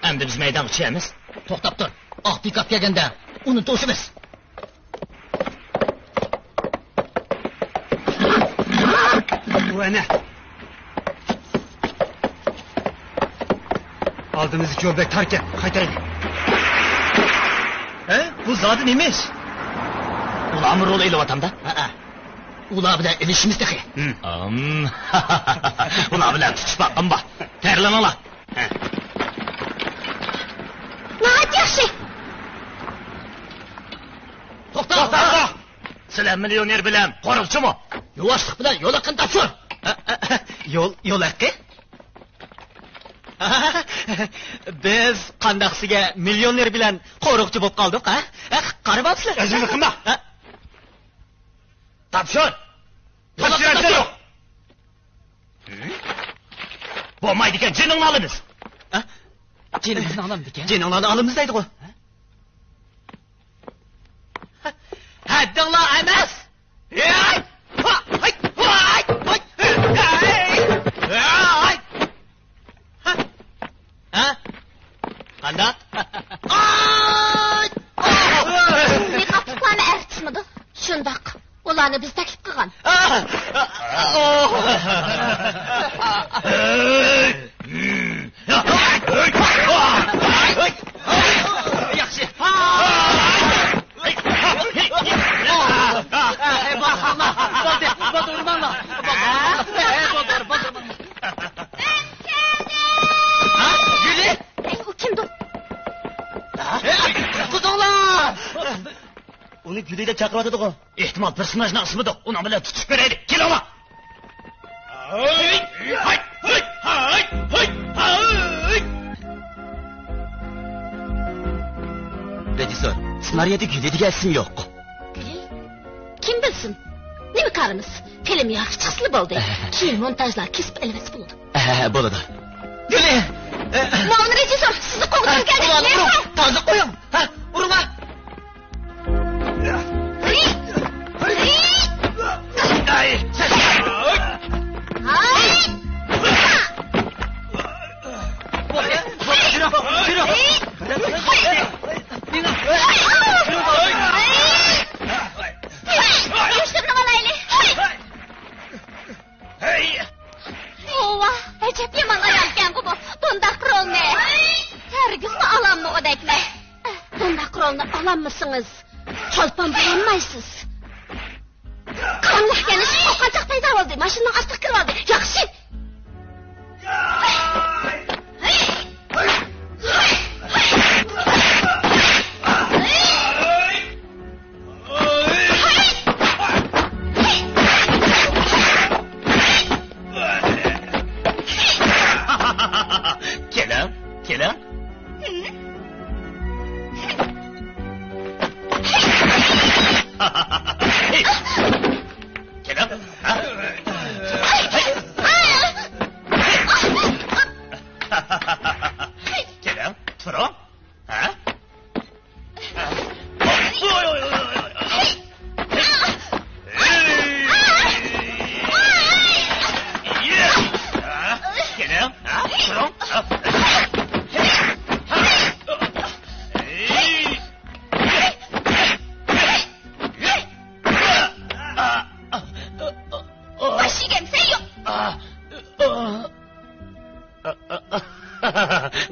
Endi biz meydan içemiz. To'xtab tur. Oq pikap kelganda uni to'simiz. Bu ne? Aldığımız iki yolbek tarken kaytayın. Bu zaten neymiş? Ulan rol eyle vatamda. Ular bilan ilishimiz deqi. Ulan bilan tutuşup baqqan bak. Terlan ola. Naat yaxşı. To'xta. Sizlar millioner bilan qo'riqchi mu? Yuvashliq bilan yo'l aqin topshir. Yol hakkı? Biz qandaqsiga millioner bilan qo'riqchi bo'lib qoldik, ha? Qarab olsizlar. O'zingni qilma. Topshir. Topshirasiz yo'q. Bo'lmaydi ekan, jiningni olamiz. Jinimizni olamiz ekan. Jininglarni olamiz deydi-ku. Haddinglar emas. Qandaq? Niqobliklarni artishmidi? Shundoq. Ularni biz taklif qilgan. Yaxshi. U kimdi? Tutunglar! Uni Gülü'yle çakırmadık. Ehtimal personajning ismidir. Uni bilan tutishib beraylik. Kel ola. Rejisör, senaryoda Gülü degan ism yo'q. Gülül? Kim bilsin? Nima qarimiz? Film yaxshi chiqsili bo'ldi. Keyin montajlar kesib ilvas bo'ldi. Bo'ladi. Gülü! Muavin rejissor, sizni qo'ng'iroq keldi. Toza qo'ying. Ha, urma. Ova, acayip yaman ayarken bu. Bundak rol ne? Hergiz mi alan mı o dekle? Bundak rolunu alan mısınız? Çolpan bulanmaysız. Karanlık geniş, o kaçak peyda oldu. Maşının astık kır oldu. Yakşı. Kelam. Kelam. Kelam. Turo. Ha? Kelam. Turo.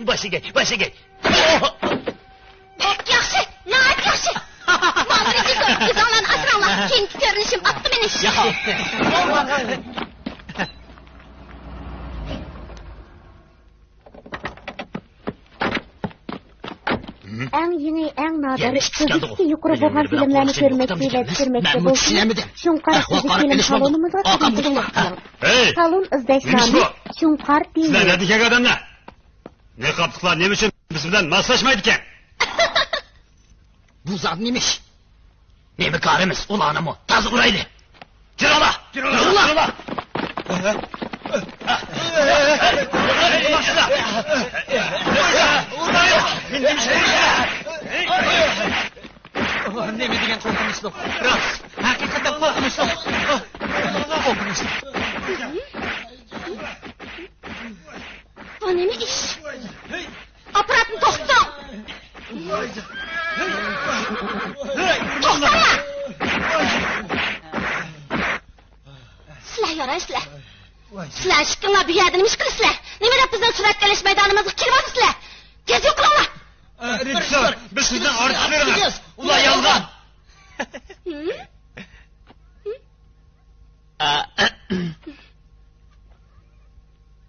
Başı gel. Yaxşı, naat yaxşı. Muavin rejissor, kızanlan asranlar. Keyinki görünüşüm attı beni. Eng yeni, eng nadir, sizlikki yuqori bo'lgan filmlarni ko'rmoqchi va tushirmoqchi bo'lsangiz, Shunqar film salonimizga taklif qiling. Salon izlash nomi Shunqar TV. Sizlar nima degan odamlar? Niqobliklar nima uchun biz bilan moslashmaydi ekan? Bu zat neymiş? Ne bir karımız ulanı mı? Tazı uraylı. Cırala! Cırala! Ne mi diyen korkmuşluk? Rast! Hakikaten korkmuşluk! Korkmuşluk! Bu ne mi iş? Aparatını toksan! Toksana! Sizler yarayısızlar. Sizler çıkınlar bir yerden imiş kılısızlar. Ne mi bizden surat geliş meydanımızı kirmezsizler? Tez yok kılınlar. Rejissor, biz sizden artistlerimiz. Ulan yalgan.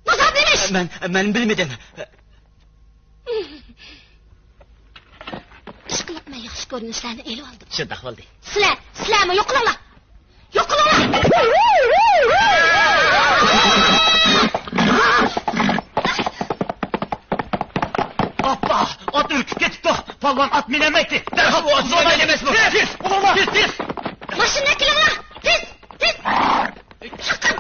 Bu zat neymiş? Ben bilmedim. İş kılıp ben yaxşı görünüşlerini eli aldım. Şundak oldu. Sizler mi? Yok kılınlar. Yok kılınlar. Hoppa! At ürküp getipti. Palvan at minemekti. Derhal bu at zorla elemez bu. Tiz! Ulan! Tiz! Maşınına kılınlar. Tiz! Sakın!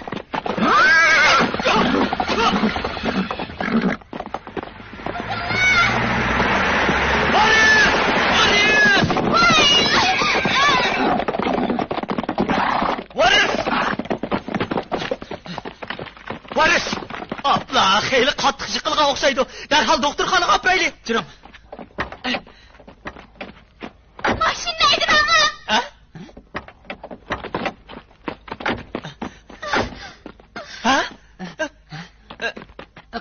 Varis! Abla, xeyli qattiq jiqilga o'xshaydi. Darhol doktorxonaga olib boraylik. Jirom. Mashin neydi bana? Ha?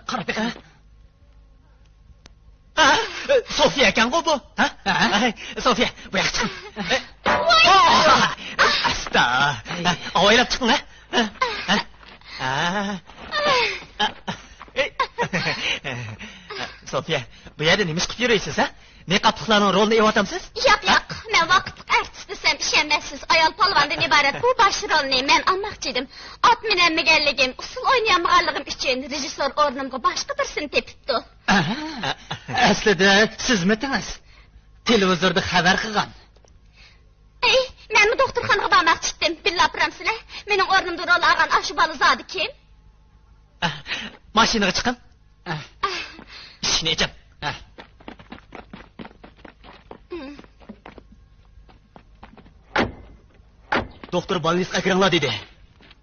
Qarab ekan. Sofiya ekan bu. Sofiya, bu yoqqa chiqing. Asta. Avaylab chiqing, Sofiya, bu yerda nima qilib yuraysiz, ha? Niqobliklarning rolini evatamsiz? Yo'q, men vaqtlik artist desam ishonmaysiz. Ayol polvondan iborat bu bosh rolni men olmoqchi edim. Ot minamaganligim, usul o'ynayolmaganligim uchun rejissor o'rnimga boshqa birsini tepibdi. Aslida sizmitiniz? Televizorda xabar qilgan. Men doktorxonaga bormoqchi edim. Billa apramsizlar. Mening o'rnimda rol olgan ashu bola zodi kim? Mashinaga chiqing. İşini ecem. Doktor balınızga kiringlar dedi.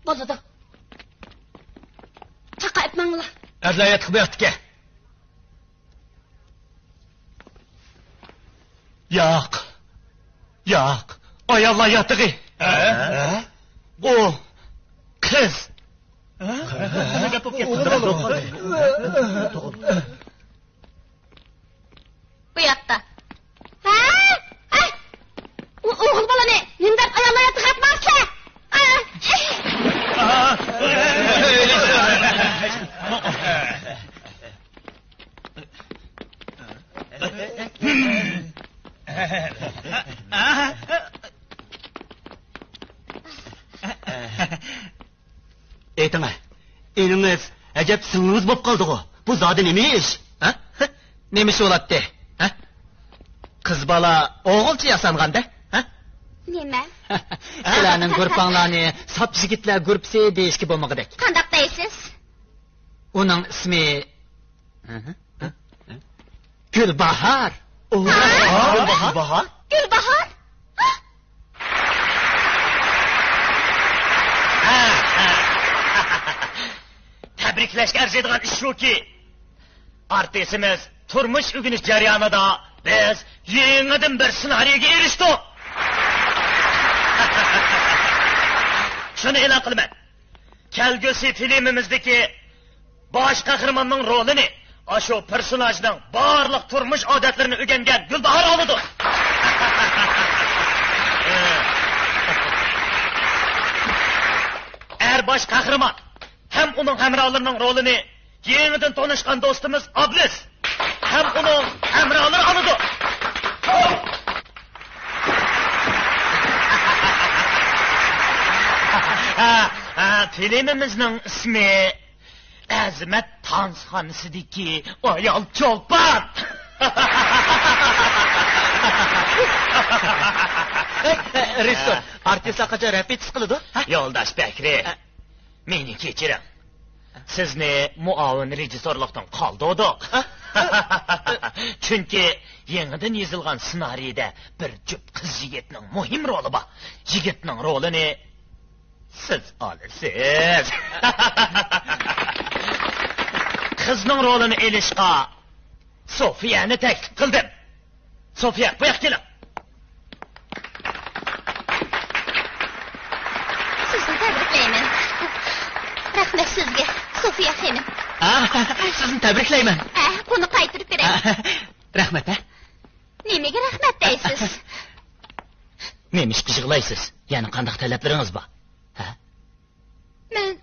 Bo'ladi. Chaqayib manglar. Adlayat qilyapti-ku. Yo'q. Ayollar yotig'i. Bu qiz. Bu yoqda. O'g'il bola ne? Nindab ayollarga tiqatmasa. Aytinglar. Eningiz ajab singingiz bo'lib qoldi-ku. Bu zodi nima ish? Nima ish bo'ladi? Qiz bola o'g'ilcha yasanganda? Nima? Sizlarning guruhinglarni sap yigitlar guruhi deyishga bo'lmagidek. Qanday deysiz? Uning ismi Gulbahor. Gulbahor? Gulbahor? Tabriklashga arziydigan ish shuki, artistimiz turmush o'rganish jarayonida biz yangidan bir ssenariyga erishdik. Shuni e'lon qilaman. Kelgusi filmimizdagi bosh qahramonning rolini ashu personajning barliq turmush odatlarini o'rgangan Gulbahor oladi. Baş qahramon hem uning hamrohlarining rolini yangidan tanishgan do'stimiz Ablis hem uning hamrohlari oladi. Filmimizning ismi Azimat Tansxonasidagi ayol cho'lpon. Rejissor, artistlar qachon repetitsiya qiladi? Yo'ldosh Bakri, meni kechiring. Sizni muavin rejissorlikdan qoldirdik. Chunki yangidan yozilgan ssenariyda bir jup qiz yigitning muhim roli bor. Yigitning rolini siz olasiz. Qizning rolini elishqa Sofiyani taklif qildim. Sofiya, bu yoqqa keling. Sizni tabriklayman. Rahmat sizga, Sofiya xonim. Sizni tabriklayman. Buni qaytirib bering. Rahmat. Nimaga rahmat deysiz? Nemish qizig'laysiz? Ya'ni qanday talablaringiz bor? Men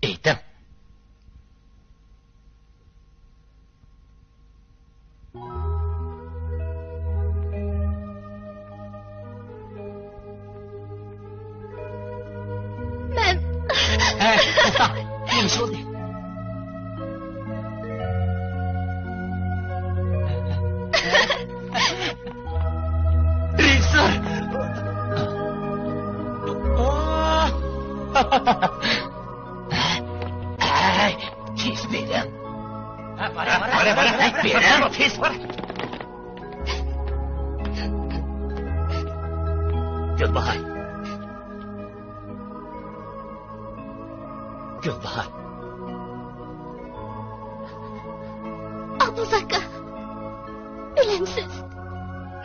ayting. Nemish bo'ldi? Rejissor. Ay, tez bering. Bora. Bering, tez bora. Gulbahor. Gulbahor. Abuz aka, bilamsiz,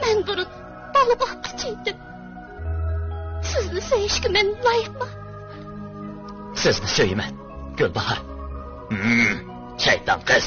men burun balo boqqichi edim. Sizni sevishga men loyiqman. Sizni so'yaman, Gulbahor. Shayton qiz.